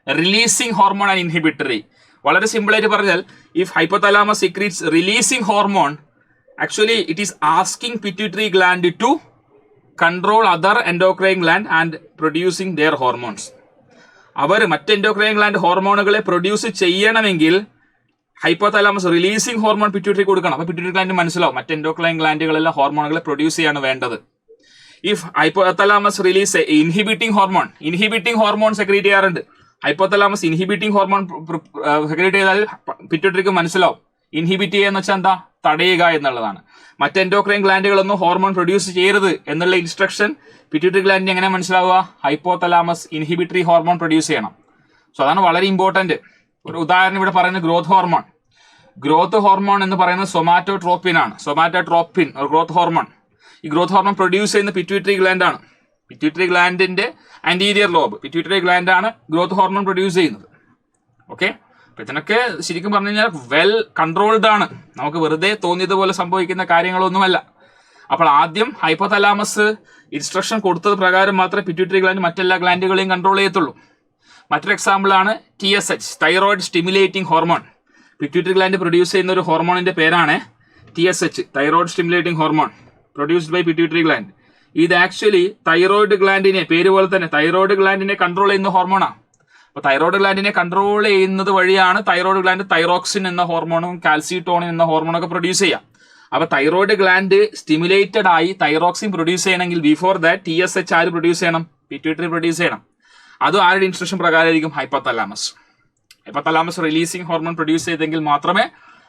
Releasing hormone and inhibitory. വളരെ സിമ്പിൾ ആയിട്ട് പറഞ്ഞാൽ, if hypothalamus secretes releasing hormone, actually it is asking pituitary gland to control other endocrine gland and producing their hormones. അവർ മറ്റ് endocrine gland ഹോർമോണുകളെ produce ചെയ്യണമെങ്കിൽ hypothalamus releasing hormone pituitary കൊടുക്കണം. അപ്പൊ pituitary gland മനസ്സിലാവും മറ്റ് endocrine ഗ്ലാൻഡുകളെല്ലാം ഹോർമോണുകളെ produce ചെയ്യാണ് വേണ്ടത്. If hypothalamus release inhibiting hormone secrete ചെയ്യാറുണ്ട്. Hypothalamus inhibiting hormone secrete ചെയ്താൽ പിറ്റ്യൂട്ടറിക്ക് മനസ്സിലാവും ഇൻഹിബിറ്റ് ചെയ്യുക എന്ന് വെച്ചാൽ എന്താ, തടയുക എന്നുള്ളതാണ്. മറ്റ് എൻഡോക്രൈൻ ഗ്ലാൻഡുകളൊന്നും ഹോർമോൺ പ്രൊഡ്യൂസ് ചെയ്യരുത് എന്നുള്ള ഇൻസ്ട്രക്ഷൻ പിറ്റ്യൂട്ടറി ഗ്ലാൻഡിന് എങ്ങനെ മനസ്സിലാവുക? ഹൈപ്പോതലാമസ് ഇൻഹിബിറ്ററി ഹോർമോൺ പ്രൊഡ്യൂസ് ചെയ്യണം. സോ അതാണ് വളരെ ഇമ്പോർട്ടന്റ്. ഒരു ഉദാഹരണം ഇവിടെ പറയുന്നത് ഗ്രോത്ത് ഹോർമോൺ. ഗ്രോത്ത് ഹോർമോൺ എന്ന് പറയുന്നത് സൊമാറ്റോട്രോപ്പിൻ ആണ്. സൊമാറ്റോട്രോപ്പിൻ ഒരു ഗ്രോത്ത് ഹോർമോൺ. ഈ ഗ്രോത്ത് ഹോർമോൺ പ്രൊഡ്യൂസ് ചെയ്യുന്ന പിറ്റ്യൂട്ടറി ഗ്ലാൻഡ് ആണ്. പിറ്റ്യൂട്ടറി ഗ്ലാൻഡിന്റെ ആന്റീരിയർ ലോബ്, പിറ്റ്യൂട്ടറി ഗ്ലാൻഡ് ആണ് ഗ്രോത്ത് ഹോർമോൺ പ്രൊഡ്യൂസ് ചെയ്യുന്നത്. ഓക്കെ, അപ്പൊ ഇതിനൊക്കെ ശരിക്കും പറഞ്ഞു കഴിഞ്ഞാൽ വെൽ കൺട്രോൾഡ് ആണ്. നമുക്ക് വെറുതെ തോന്നിയതുപോലെ സംഭവിക്കുന്ന കാര്യങ്ങളൊന്നുമല്ല. അപ്പോൾ ആദ്യം ഹൈപ്പോതലാമസ് ഇൻസ്ട്രക്ഷൻ കൊടുത്തത് പ്രകാരം മാത്രമേ പിറ്റ്യൂട്ടറി ഗ്ലാൻഡ് മറ്റെല്ലാ ഗ്ലാൻഡുകളെയും കൺട്രോൾ ചെയ്യത്തുള്ളൂ. മറ്റൊരു എക്സാമ്പിൾ ആണ് TSH, thyroid stimulating hormone. Pituitary gland produce ചെയ്യുന്ന ഒരു ഹോർമോണിന്റെ പേരാണ് TSH, thyroid stimulating hormone produced by pituitary gland. ഇത് ആക്ച്വലി തൈറോയിഡ് ഗ്ലാൻഡിനെ, പേര് പോലെ തന്നെ തൈറോയിഡ് ഗ്ലാൻഡിനെ കൺട്രോൾ ചെയ്യുന്ന ഹോർമോണാണ്. അപ്പൊ തൈറോയിഡ് ഗ്ലാൻഡിനെ കൺട്രോൾ ചെയ്യുന്നത് വഴിയാണ് തൈറോയിഡ് ഗ്ലാൻഡ് തൈറോക്സിൻ എന്ന ഹോർമോണും കാൽസിട്ടോണിൻ എന്ന ഹോർമോണൊക്കെ പ്രൊഡ്യൂസ് ചെയ്യാം. അപ്പൊ തൈറോയിഡ് ഗ്ലാൻഡ് സ്റ്റിമുലേറ്റഡ് ആയി തൈറോക്സിൻ പ്രൊഡ്യൂസ് ചെയ്യണമെങ്കിൽ ബിഫോർ ദാറ്റ് TSH ആര് പ്രൊഡ്യൂസ് ചെയ്യണം? പിറ്റ്യൂട്ടറി പ്രൊഡ്യൂസ് ചെയ്യണം. അതും ആരുടെ ഇൻസ്ട്രക്ഷൻ പ്രകാരമായിരിക്കും? Hypothalamus. Hypothalamus releasing hormone produce ചെയ്തെങ്കിൽ മാത്രമേ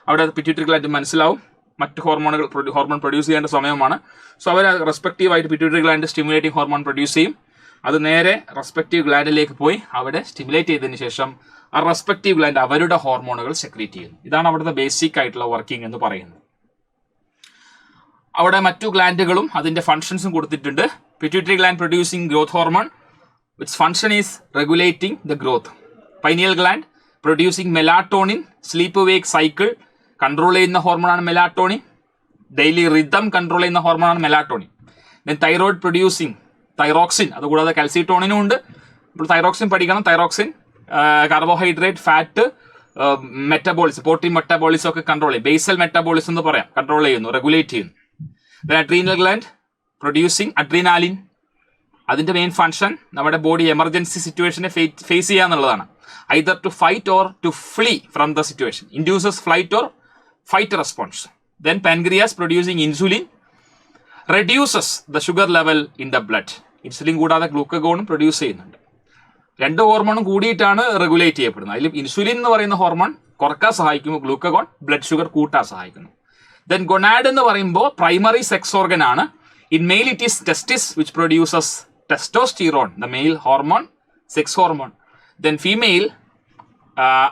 അവിടെ പിറ്റ്യൂട്ടറി ഗ്ലാൻഡ് മനസ്സിലാവും മറ്റ് ഹോർമോൺ പ്രൊഡ്യൂസ് ചെയ്യേണ്ട സമയമാണ്. സോ അവർ റെസ്പെക്റ്റീവ് ആയിട്ട് pituitary gland stimulating hormone produce ചെയ്യും. അത് നേരെ റെസ്പെക്റ്റീവ് ഗ്ലാൻഡിലേക്ക് പോയി അവിടെ സ്റ്റിമുലേറ്റ് ചെയ്തതിന് ശേഷം ആ റെസ്പെക്റ്റീവ് ഗ്ലാൻഡ് അവരുടെ ഹോർമോണുകൾ സെക്രീറ്റ് ചെയ്യുന്നു. ഇതാണ് അവിടുത്തെ ബേസിക് ആയിട്ടുള്ള വർക്കിംഗ് എന്ന് പറയുന്നത്. അവിടെ മറ്റു ഗ്ലാൻഡുകളും അതിന്റെ ഫങ്ഷൻസും കൊടുത്തിട്ടുണ്ട്. Pituitary gland producing growth hormone, its function is regulating the growth. Pineal gland producing melatonin, sleep wake cycle control ചെയ്യുന്ന ഹോർമോണാണ് മെലാറ്റോണിൻ. ഡെയിലി റിതം കൺട്രോൾ ചെയ്യുന്ന ഹോർമോണാണ് melatonin. Then thyroid producing thyroxine, അതുകൂടാതെ കാൽസിട്ടോണിനും ഉണ്ട്. ഇപ്പോൾ തൈറോക്സിൻ പഠിക്കണം. Thyroxine carbohydrate, fat, metabolism, protein metabolism ഒക്കെ കൺട്രോൾ ചെയ്യും. ബേസൽ മെറ്റബോളിസം എന്ന് പറയാം, കൺട്രോൾ ചെയ്യുന്നു, റെഗുലേറ്റ് ചെയ്യുന്നു. Then adrenal gland producing adrenaline. അതിന്റെ മെയിൻ ഫംഗ്ഷൻ നമ്മുടെ ബോഡി എമർജൻസി സിറ്റുവേഷനെ ഫേസ് ചെയ്യുക എന്നുള്ളതാണ്. Either to fight or to flee from the situation. Induces flight or fight response. Then pancreas producing insulin reduces the sugar level in the blood. Insulin കൂടാതെ ഗ്ലൂക്കഗോണും produce ചെയ്യുന്നുണ്ട്. രണ്ട് ഹോർമോണും കൂടിയിട്ടാണ് regulate ചെയ്യപ്പെടുന്നത്. അതിൽ insulin എന്ന് പറയുന്ന ഹോർമോൺ കുറക്കാൻ സഹായിക്കുന്നു, ഗ്ലൂക്കഗോൺ ബ്ലഡ് ഷുഗർ കൂട്ടാൻ സഹായിക്കുന്നു. ദെൻ ഗൊണാഡ് എന്ന് പറയുമ്പോൾ പ്രൈമറി സെക്സ് ഓർഗൻ ആണ്. In male it is testis which produces testosterone, the male hormone, sex hormone. Then female,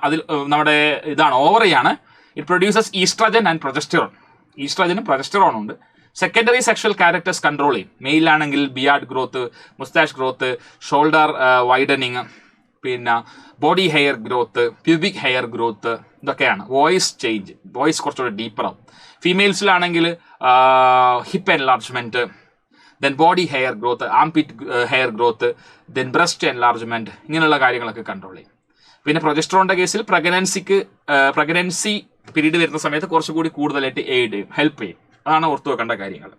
അതിൽ നമ്മുടെ ഇതാണ് ഓവറിയാണ്. It produces oestrogen and progesterone. ഈസ്ട്രജനും പ്രൊജസ്റ്ററോണും ഉണ്ട്. സെക്കൻഡറി സെക്ഷൽ ക്യാരക്ടേഴ്സ് കൺട്രോൾ ചെയ്യും. മെയിലാണെങ്കിൽ beard growth, moustache growth, shoulder widening, പിന്നെ body hair growth, pubic hair growth, ഇതൊക്കെയാണ്. വോയിസ് ചേഞ്ച്, വോയിസ് കുറച്ചുകൂടെ ഡീപ്പറാവും. ഫീമെയിൽസിലാണെങ്കിൽ hip enlargement, then body hair growth, armpit hair growth, then breast enlargement, ഇങ്ങനെയുള്ള കാര്യങ്ങളൊക്കെ control ചെയ്യും. പിന്നെ പ്രൊജസ്ട്രോണിന്റെ കേസിൽ പ്രഗ്നൻസി പീരീഡ് വരുന്ന സമയത്ത് കുറച്ചുകൂടി കൂടുതലായിട്ട് എയ്ഡ് ചെയ്യും, ഹെൽപ്പ് ചെയ്യും. അതാണ് ഓർത്തു വെക്കേണ്ട കാര്യങ്ങൾ.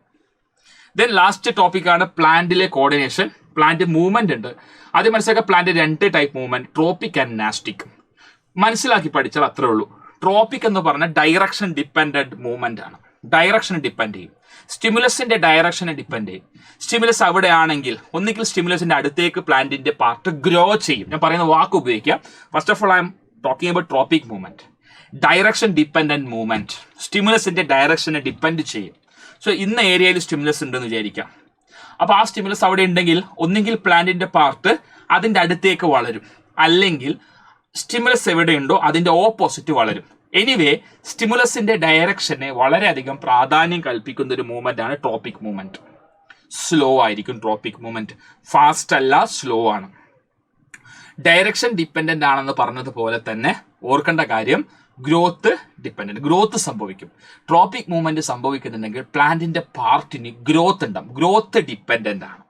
ദെൻ ലാസ്റ്റ് ടോപ്പിക്കാണ് പ്ലാന്റിലെ കോർഡിനേഷൻ. പ്ലാന്റ് മൂവ്മെന്റ് ഉണ്ട്. ആദ്യം മനസ്സിലാക്കുക, പ്ലാന്റ് രണ്ട് ടൈപ്പ് മൂവ്മെന്റ്, ട്രോപ്പിക് ആൻഡ് നാസ്റ്റിക്. മനസ്സിലാക്കി പഠിച്ചാൽ അത്രേ ഉള്ളൂ. ട്രോപ്പിക് എന്ന് പറഞ്ഞാൽ ഡയറക്ഷൻ ഡിപ്പെൻഡന്റ് മൂവ്മെന്റ് ആണ്. ഡയറക്ഷനെ ഡിപ്പെൻഡ് ചെയ്യും. സ്റ്റിമുലസിന്റെ ഡയറക്ഷനെ ഡിപ്പെൻഡ് ചെയ്യും. സ്റ്റിമുലസ് അവിടെ ആണെങ്കിൽ ഒന്നുകിൽ സ്റ്റിമുലസിന്റെ അടുത്തേക്ക് പ്ലാന്റിന്റെ പാർട്ട് ഗ്രോ ചെയ്യും. ഞാൻ പറയുന്ന വാക്ക് ഉപയോഗിക്കാം. First of all I am talking about tropic movement. Direction dependent movement സ്റ്റിമുലസിന്റെ ഡയറക്ഷനെ ഡിപ്പെൻഡ് ചെയ്യും. സോ ഇന്ന ഏരിയയിൽ സ്റ്റിമുലസ് ഉണ്ടെന്ന് വിചാരിക്കാം. അപ്പൊ ആ സ്റ്റിമുലസ് അവിടെ ഉണ്ടെങ്കിൽ ഒന്നുകിൽ പ്ലാന്റിന്റെ പാർട്ട് അതിന്റെ അടുത്തേക്ക് വളരും, അല്ലെങ്കിൽ സ്റ്റിമുലസ് എവിടെയുണ്ടോ അതിന്റെ ഓപ്പോസിറ്റ് വളരും. എനിവേ, സ്റ്റിമുലസിന്റെ ഡയറക്ഷനെ വളരെയധികം പ്രാധാന്യം കൽപ്പിക്കുന്ന ഒരു മൂവ്മെന്റ് ആണ് ട്രോപ്പിക് മൂവ്മെന്റ്. സ്ലോ ആയിരിക്കും ട്രോപ്പിക് മൂവ്മെന്റ്, ഫാസ്റ്റ് അല്ല, സ്ലോ ആണ്. ഡയറക്ഷൻ ഡിപ്പെൻഡന്റ് ആണെന്ന് പറഞ്ഞതുപോലെ തന്നെ ഓർക്കേണ്ട കാര്യം, ഗ്രോത്ത് ഡിപ്പെൻഡന്റ്, ഗ്രോത്ത് സംഭവിക്കും. ട്രോപ്പിക് മൂവ്മെന്റ് സംഭവിക്കുന്നുണ്ടെങ്കിൽ പ്ലാന്റിന്റെ പാർട്ടിന് ഗ്രോത്ത് ഉണ്ടാവും. ഗ്രോത്ത് ഡിപ്പെൻഡന്റ് ആണ്.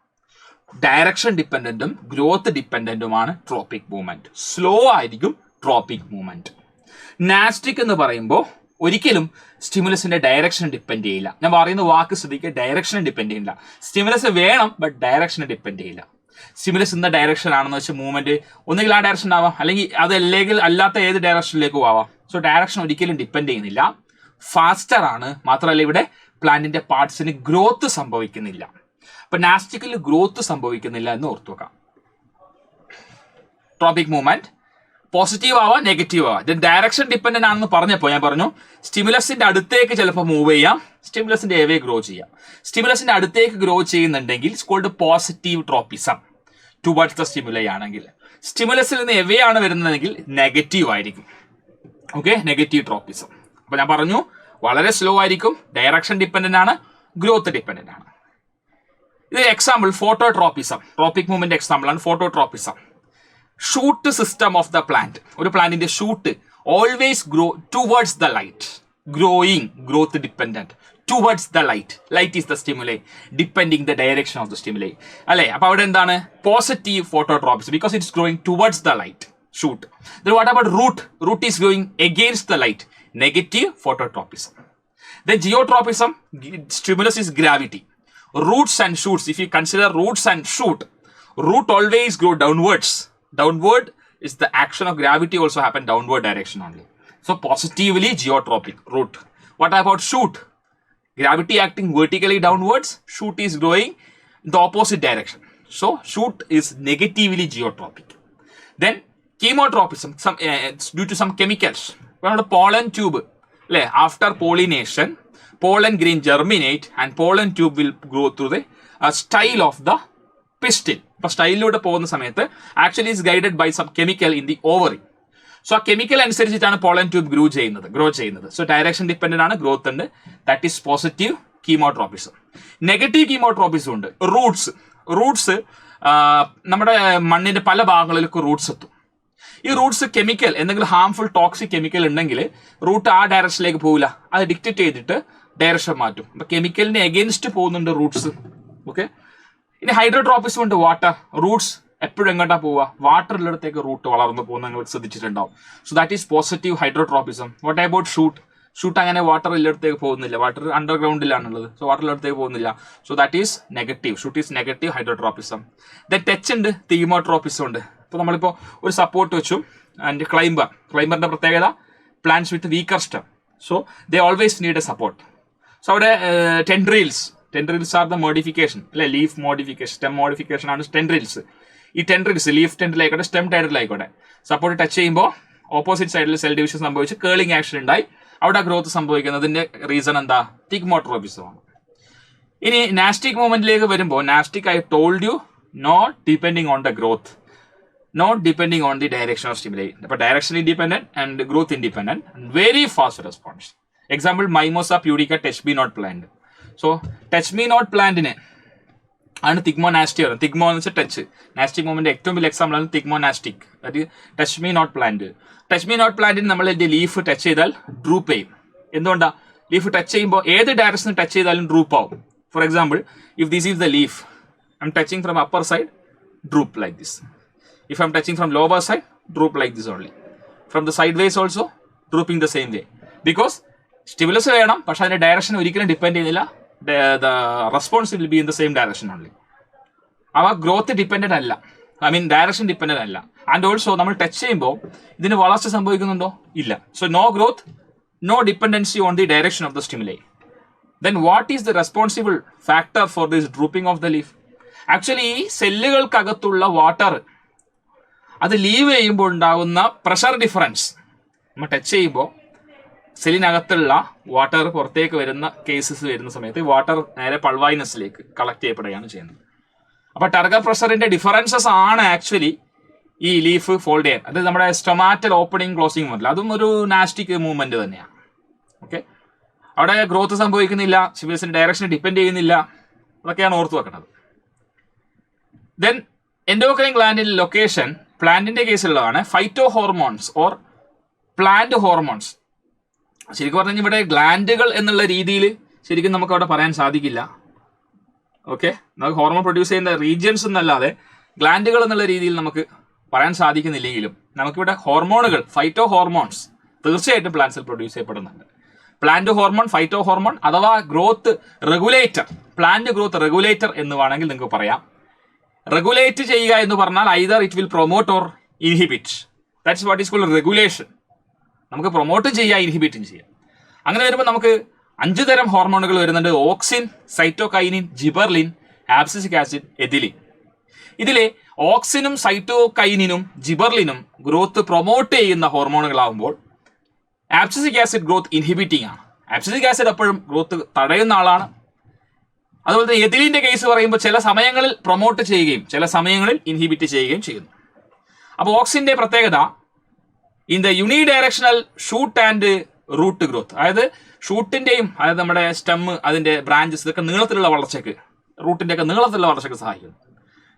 ഡയറക്ഷൻ ഡിപ്പെൻഡന്റും ഗ്രോത്ത് ഡിപ്പെൻഡന്റുമാണ് ട്രോപ്പിക് മൂവ്മെന്റ്. സ്ലോ ആയിരിക്കും ട്രോപ്പിക് മൂവ്മെന്റ്. നാസ്റ്റിക് എന്ന് പറയുമ്പോൾ ഒരിക്കലും സ്റ്റിമുലസിന്റെ ഡയറക്ഷൻ ഡിപ്പെൻഡ് ചെയ്യില്ല. ഞാൻ പറയുന്ന വാക്ക് ശ്രദ്ധിക്കുക, ഡയറക്ഷനെ ഡിപ്പെൻഡ് ചെയ്യില്ല. സ്റ്റിമുലസ് വേണം, ബട്ട് ഡയറക്ഷനെ ഡിപ്പെൻഡ് ചെയ്യില്ല. സ്റ്റിമുലസ് ഇന്ന ഡയറക്ഷൻ ആണെന്ന് വെച്ചാൽ മൂവ്മെന്റ് ഒന്നുകിൽ ആ ഡയറക്ഷൻ ആവാം, അല്ലെങ്കിൽ അതല്ലെങ്കിൽ അല്ലാത്ത ഏത് ഡയറക്ഷനിലേക്കും ആവാം. സോ ഡയറക്ഷൻ ഒരിക്കലും ഡിപ്പെൻഡ് ചെയ്യുന്നില്ല. ഫാസ്റ്റർ ആണ്. മാത്രമല്ല ഇവിടെ പ്ലാന്റിന്റെ പാർട്സിന് ഗ്രോത്ത് സംഭവിക്കുന്നില്ല. അപ്പൊ നാസ്റ്റിക്കിൽ ഗ്രോത്ത് സംഭവിക്കുന്നില്ല എന്ന് ഓർത്തു വെക്കാം. ട്രോപ്പിക് മൂവ്മെന്റ് പോസിറ്റീവ് ആവാം, നെഗറ്റീവ് ആവാം. ഇത് ഡയറക്ഷൻ ഡിപ്പെൻഡന്റ് ആണെന്ന് പറഞ്ഞപ്പോൾ ഞാൻ പറഞ്ഞു, സ്റ്റിമുലസിന്റെ അടുത്തേക്ക് ചിലപ്പോൾ മൂവ് ചെയ്യാം, സ്റ്റിമുലസിന്റെ എവേ ഗ്രോ ചെയ്യാം. സ്റ്റിമുലസിന്റെ അടുത്തേക്ക് ഗ്രോ ചെയ്യുന്നുണ്ടെങ്കിൽ it's called positive tropism towards the stimuli ആണെങ്കിൽ. സ്റ്റിമുലസിൽ നിന്ന് എവേ ആണ് വരുന്നതെങ്കിൽ നെഗറ്റീവ് ആയിരിക്കും. Okay, negative tropism. അപ്പൊ ഞാൻ പറഞ്ഞു വളരെ സ്ലോ ആയിരിക്കും, ഡയറക്ഷൻ ഡിപ്പെൻഡന്റ് ആണ്, ഗ്രോത്ത് ഡിപ്പെൻഡന്റ് ആണ്. ഇത് example phototropism, tropic movement example ആണ് phototropism. Shoot system of the plant, ഒരു പ്ലാന്റിന്റെ shoot always grow towards the light, growing growth dependent towards the light, light is the stimuli depending the direction of the stimuli അല്ലെ. അപ്പൊ അവിടെ എന്താണ് positive phototropism because it's growing towards the light shoot. What about root? Root is growing against the light, negative phototropism. Then geotropism, stimulus is gravity. Roots and shoots, if you consider roots and shoot, root always grow downwards. Downward is the action of gravity also happen downward direction only. So positively geotropic, root. What about shoot? Gravity acting vertically downwards, shoot is growing in the opposite direction. So shoot is negatively geotropic. Then chemotropism, due to some chemicals. Pollen tube. After pollination, pollen grain germinate and pollen tube will grow through the style of the pistil. അപ്പോൾ സ്റ്റൈലിലൂടെ പോകുന്ന സമയത്ത് actually is guided by some chemical in the ovary. So ആ chemical അനുസരിച്ചിട്ടാണ് pollen tube grow ചെയ്യുന്നത്. So direction dependent ആണ്, growth ഉണ്ട്. That is positive chemotropism. Negative chemotropism ഉണ്ട്. റൂട്ട്സ് നമ്മുടെ മണ്ണിന്റെ പല ഭാഗങ്ങളിലേക്ക് റൂട്ട്സ് എത്തും. ഈ റൂട്ട്സ് കെമിക്കൽ എന്തെങ്കിലും ഹാംഫുൾ ടോക്സിക് കെമിക്കൽ ഉണ്ടെങ്കിൽ റൂട്ട് ആ ഡയറക്ഷനിലേക്ക് പോകില്ല, അത് ഡിക്റ്റേറ്റ് ചെയ്തിട്ട് ഡയറക്ഷൻ മാറ്റും. അപ്പൊ കെമിക്കലിന് എഗെയിൻസ്റ്റ് പോകുന്നുണ്ട് റൂട്ട്സ്. ഓക്കെ. ഇനി ഹൈഡ്രോട്രോപ്പിസം ഉണ്ട്. വാട്ടർ റൂട്ട്സ് എപ്പോഴും എങ്ങോട്ടാ പോവുക? വാട്ടറിലടുത്തേക്ക് റൂട്ട് വളർന്നു പോകുന്ന നിങ്ങൾ ശ്രദ്ധിച്ചിട്ടുണ്ടാവും. So that is positive hydrotropism. What about shoot അങ്ങനെ വാട്ടർ ഇല്ലടത്തേക്ക് പോകുന്നില്ല, വാട്ടർ അണ്ടർഗ്രൗണ്ടിലാണുള്ളത്. സോ വാട്ടറിലടുത്തേക്ക് പോകുന്നില്ല. So that is negative. Shoot is negative hydrotropism. The touch ഉണ്ട്, തീമോട്രോപ്പിസം ഉണ്ട്. ഇപ്പോൾ നമ്മളിപ്പോൾ ഒരു സപ്പോർട്ട് വെച്ചു ആൻഡ് ക്ലൈംബറിന്റെ പ്രത്യേകത plants with weaker stem. So they always need a support. So അവിടെ ടെൻഡ്രിൽസ് ആർ ദ മോഡിഫിക്കേഷൻ അല്ലെ, ലീഫ് മോഡിഫിക്കേഷൻ, സ്റ്റെം മോഡിഫിക്കേഷൻ ആണ് ടെൻഡ്രിൽസ്. ഈ ടെൻഡ്രിൽസ് ലീഫ് ടെൻഡ്രിലായിക്കോട്ടെ സ്റ്റെം ടെൻഡ്രിലായിക്കോട്ടെ സപ്പോർട്ട് ടച്ച് ചെയ്യുമ്പോൾ ഓപ്പോസിറ്റ് സൈഡിൽ സെൽ ഡിവിഷൻ സംഭവിച്ച് കേളിംഗ് ആക്ഷൻ ഉണ്ടായി, അവിടെ ഗ്രോത്ത് സംഭവിക്കുന്നതിന്റെ റീസൺ എന്താ? തിഗ്മോട്രോപ്പിസം ആണ്. ഇനി നാസ്റ്റിക് മൂവ്മെന്റിലേക്ക് വരുമ്പോൾ nastic I told you not depending on the growth, not depending on the direction of stimuli, but direction independent and growth independent and very fast response. Example, Mimosa pudica touch me not plant. So touch me not plant ine ആണ് തിഗ്മോനാസ്റ്റി പറയുന്നത്. തിഗ്മോ എന്ന് വെച്ചാൽ touch, നാസ്റ്റിക് movement ഏറ്റവും വലിയ example ആണ് thigmonastic. അത് touch me not plant. Touch me not പ്ലാന്റിന് നമ്മൾ ലീഫ് ടച്ച് ചെയ്താൽ ഡ്രൂപ്പ് ചെയ്യും. എന്തുകൊണ്ടാ? ലീഫ് ടച്ച് ചെയ്യുമ്പോൾ ഏത് ഡയറക്ഷനിൽ ടച്ച് ചെയ്താലും ഡ്രൂപ്പ് ആവും. For example, if this is the leaf, I M touching from upper side, drupe like this. If I am touching from lower side, droop like this only. From the sideways also, drooping the same way. Because stimulus വേണം, പക്ഷെ അതിന്റെ direction ഒരിക്കലും depend ചെയ്യുന്നില്ല. The response will be in the same direction only. അവ growth dependent അല്ല, I mean direction dependent അല്ല. And also നമ്മൾ touch ചെയ്യുമ്പോൾ ഇതിന് വളർച്ച സംഭവിക്കുന്നുണ്ടോ? ഇല്ല. So no growth, no dependency on the direction of the stimuli. Then what is the responsible factor for this drooping of the leaf? Actually, സെല്ലുകൾക്കകത്തുള്ള water അത് leave ചെയ്യുമ്പോൾ ഉണ്ടാകുന്ന പ്രഷർ ഡിഫറൻസ്, നമ്മൾ ടച്ച് ചെയ്യുമ്പോൾ സെല്ലിനകത്തുള്ള വാട്ടർ പുറത്തേക്ക് വരുന്ന കേസസ് വരുന്ന സമയത്ത് വാട്ടർ നേരെ പൾവൈനസിലേക്ക് കളക്ട് ചെയ്യപ്പെടുകയാണ് ചെയ്യുന്നത്. അപ്പോൾ ടർഗർ പ്രഷറിന്റെ ഡിഫറൻസസ് ആണ് ആക്ച്വലി ഈ ലീഫ് ഫോൾഡ് ചെയ്യാൻ. അത് നമ്മുടെ സ്റ്റൊമാറ്റൽ ഓപ്പണിംഗ് ക്ലോസിംഗ് മൂവ്മെന്റ്, അതും ഒരു നാസ്റ്റിക് മൂവ്മെന്റ് തന്നെയാണ്. ഓക്കെ. അവിടെ ഗ്രോത്ത് സംഭവിക്കുന്നില്ല, സിബിഎസിന്റെ ഡയറക്ഷൻ ഡിപ്പെൻഡ് ചെയ്യുന്നില്ല, അതൊക്കെയാണ് ഓർത്ത് വെക്കുന്നത്. ദെൻ എൻഡോക്രൈൻ ഗ്ലാൻഡിന്റെ ലൊക്കേഷൻ പ്ലാന്റിന്റെ കേസിലുള്ളതാണ് phytohormones or plant hormones. ശരിക്കും പറഞ്ഞാൽ ഇവിടെ ഗ്ലാൻഡുകൾ എന്നുള്ള രീതിയിൽ ശരിക്കും നമുക്ക് അവിടെ പറയാൻ സാധിക്കില്ല. ഓക്കെ, നമുക്ക് ഹോർമോൺ പ്രൊഡ്യൂസ് ചെയ്യുന്ന റീജിയൻസ് എന്നല്ലാതെ ഗ്ലാൻഡുകൾ എന്നുള്ള രീതിയിൽ നമുക്ക് പറയാൻ സാധിക്കുന്നില്ലെങ്കിലും നമുക്കിവിടെ ഹോർമോണുകൾ, ഫൈറ്റോ ഹോർമോൺസ് തീർച്ചയായിട്ടും പ്ലാന്റ്സിൽ പ്രൊഡ്യൂസ് ചെയ്യപ്പെടുന്നുണ്ട്. പ്ലാന്റ് ഹോർമോൺ, ഫൈറ്റോ ഹോർമോൺ അഥവാ growth regulator, plant growth regulator എന്ന് വേണമെങ്കിൽ നിങ്ങൾക്ക് പറയാം. റെഗുലേറ്റ് ചെയ്യുക എന്ന് പറഞ്ഞാൽ either it will promote or inhibit. That's what is called regulation. നമുക്ക് പ്രൊമോട്ടും ചെയ്യാം, ഇൻഹിബിറ്റും ചെയ്യാം. അങ്ങനെ വരുമ്പോൾ നമുക്ക് 5 തരം ഹോർമോണുകൾ വരുന്നുണ്ട്: auxin, cytokinin, gibberellin, abscisic acid, ethylene. ഇതിലെ ഓക്സിനും സൈറ്റോകൈനിനും ജിബർലിനും ഗ്രോത്ത് പ്രൊമോട്ട് ചെയ്യുന്ന ഹോർമോണുകളാകുമ്പോൾ ആബ്സിസിക് ആസിഡ് ഗ്രോത്ത് ഇൻഹിബിറ്റിംഗ് ആണ്. ആബ്സിസിക് ആസിഡ് എപ്പോഴും ഗ്രോത്ത് തടയുന്ന ആളാണ്. അതുപോലെ തന്നെ എഥിലിന്റെ കേസ് പറയുമ്പോൾ ചില സമയങ്ങളിൽ പ്രൊമോട്ട് ചെയ്യുകയും ചില സമയങ്ങളിൽ ഇൻഹിബിറ്റ് ചെയ്യുകയും ചെയ്യുന്നു. അപ്പോൾ ഓക്സിന്റെ പ്രത്യേകത, in the unidirectional shoot and root growth, അതായത് ഷൂട്ടിന്റെയും അതായത് നമ്മുടെ സ്റ്റെം അതിന്റെ ബ്രാഞ്ചസ് ഇതൊക്കെ നീളത്തിലുള്ള വളർച്ചയ്ക്ക്, റൂട്ടിന്റെ ഒക്കെ നീളത്തിലുള്ള വളർച്ചയ്ക്ക് സഹായിക്കുന്നു.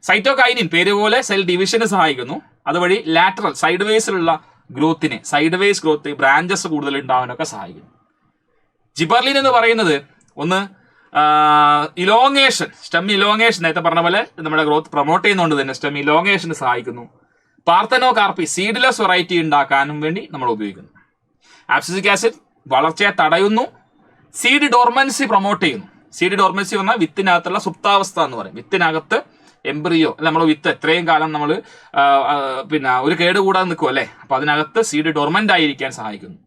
സൈറ്റോകൈനിൻ പേര് പോലെ സെൽ ഡിവിഷന് സഹായിക്കുന്നു. അതുവഴി ലാറ്ററൽ സൈഡ് വേസിലുള്ള ഗ്രോത്തിന്, സൈഡ് വേസ് ഗ്രോത്ത്, ബ്രാഞ്ചസ് കൂടുതൽ ഉണ്ടാവാനൊക്കെ സഹായിക്കുന്നു. ജിബർലിൻ എന്ന് പറയുന്നത് ഒന്ന് ഇലോങ്ങേഷൻ, സ്റ്റെം ഇലോങ്ങേഷൻ, നേരത്തെ പറഞ്ഞ പോലെ നമ്മുടെ ഗ്രോത്ത് പ്രൊമോട്ട് ചെയ്യുന്നതുകൊണ്ട് തന്നെ സ്റ്റെം ഇലോങ്ങേഷന് സഹായിക്കുന്നു. പാർത്തനോകാർപ്പി സീഡ്ലെസ് വെറൈറ്റി ഉണ്ടാക്കാനും വേണ്ടി നമ്മൾ ഉപയോഗിക്കുന്നു. ആബ്സിസിക് ആസിഡ് വളർച്ചയെ തടയുന്നു. സീഡ് ഡോർമൻസി പ്രൊമോട്ട് ചെയ്യുന്നു. സീഡ് ഡോർമൻസി പറഞ്ഞാൽ വിത്തിനകത്തുള്ള സുപ്താവസ്ഥ എന്ന് പറയും. വിത്തിനകത്ത് എംബ്രിയോ അല്ല, നമ്മൾ വിത്ത് എത്രയും കാലം നമ്മൾ പിന്നെ ഒരു കേടുകൂടാതെ നിൽക്കും അല്ലേ, അപ്പൊ അതിനകത്ത് സീഡ് ഡോർമന്റ് ആയിരിക്കാൻ സഹായിക്കുന്നു.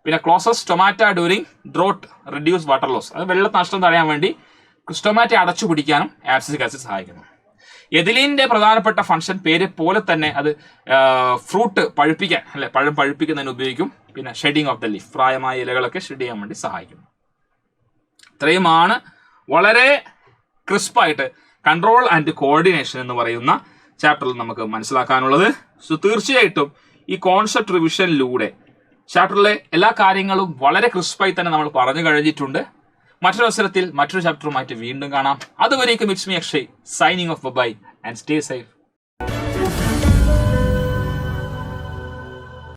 പിന്നെ closes stomata during drought reduce water loss, അത് വെള്ളനഷ്ടം തടയാൻ വേണ്ടി സ്റ്റൊമാറ്റ അടച്ചു പിടിക്കാനും ആബ്സിസിക് ആസിഡ് സഹായിക്കുന്നു. എഥിലീനിന്റെ പ്രധാനപ്പെട്ട ഫംഗ്ഷൻ പേര് പോലെ തന്നെ അത് ഫ്രൂട്ട് പഴുപ്പിക്കാൻ അല്ലെ, പഴം പഴുപ്പിക്കുന്നതിന് ഉപയോഗിക്കും. പിന്നെ ഷെഡിങ് ഓഫ് ദ ലീഫ്, പ്രായമായ ഇലകളൊക്കെ ഷെഡ് ചെയ്യാൻ വേണ്ടി സഹായിക്കുന്നു. ഇത്രയുമാണ് വളരെ ക്രിസ്പായിട്ട് കൺട്രോൾ ആൻഡ് കോർഡിനേഷൻ എന്ന് പറയുന്ന ചാപ്റ്ററിൽ നമുക്ക് മനസ്സിലാക്കാനുള്ളത്. സോ തീർച്ചയായിട്ടും ഈ കോൺസെപ്റ്റ് റിവിഷനിലൂടെ ചാപ്റ്ററിലെ എല്ലാ കാര്യങ്ങളും വളരെ ക്രിസ്പായി തന്നെ നമ്മൾ പറഞ്ഞു കഴിഞ്ഞിട്ടുണ്ട്. മറ്റൊരു അവസരത്തിൽ മറ്റൊരു ചാപ്റ്ററുമായിട്ട് വീണ്ടും കാണാം. അതുവരേക്കും it's me Akshay signing off. Bye and stay safe.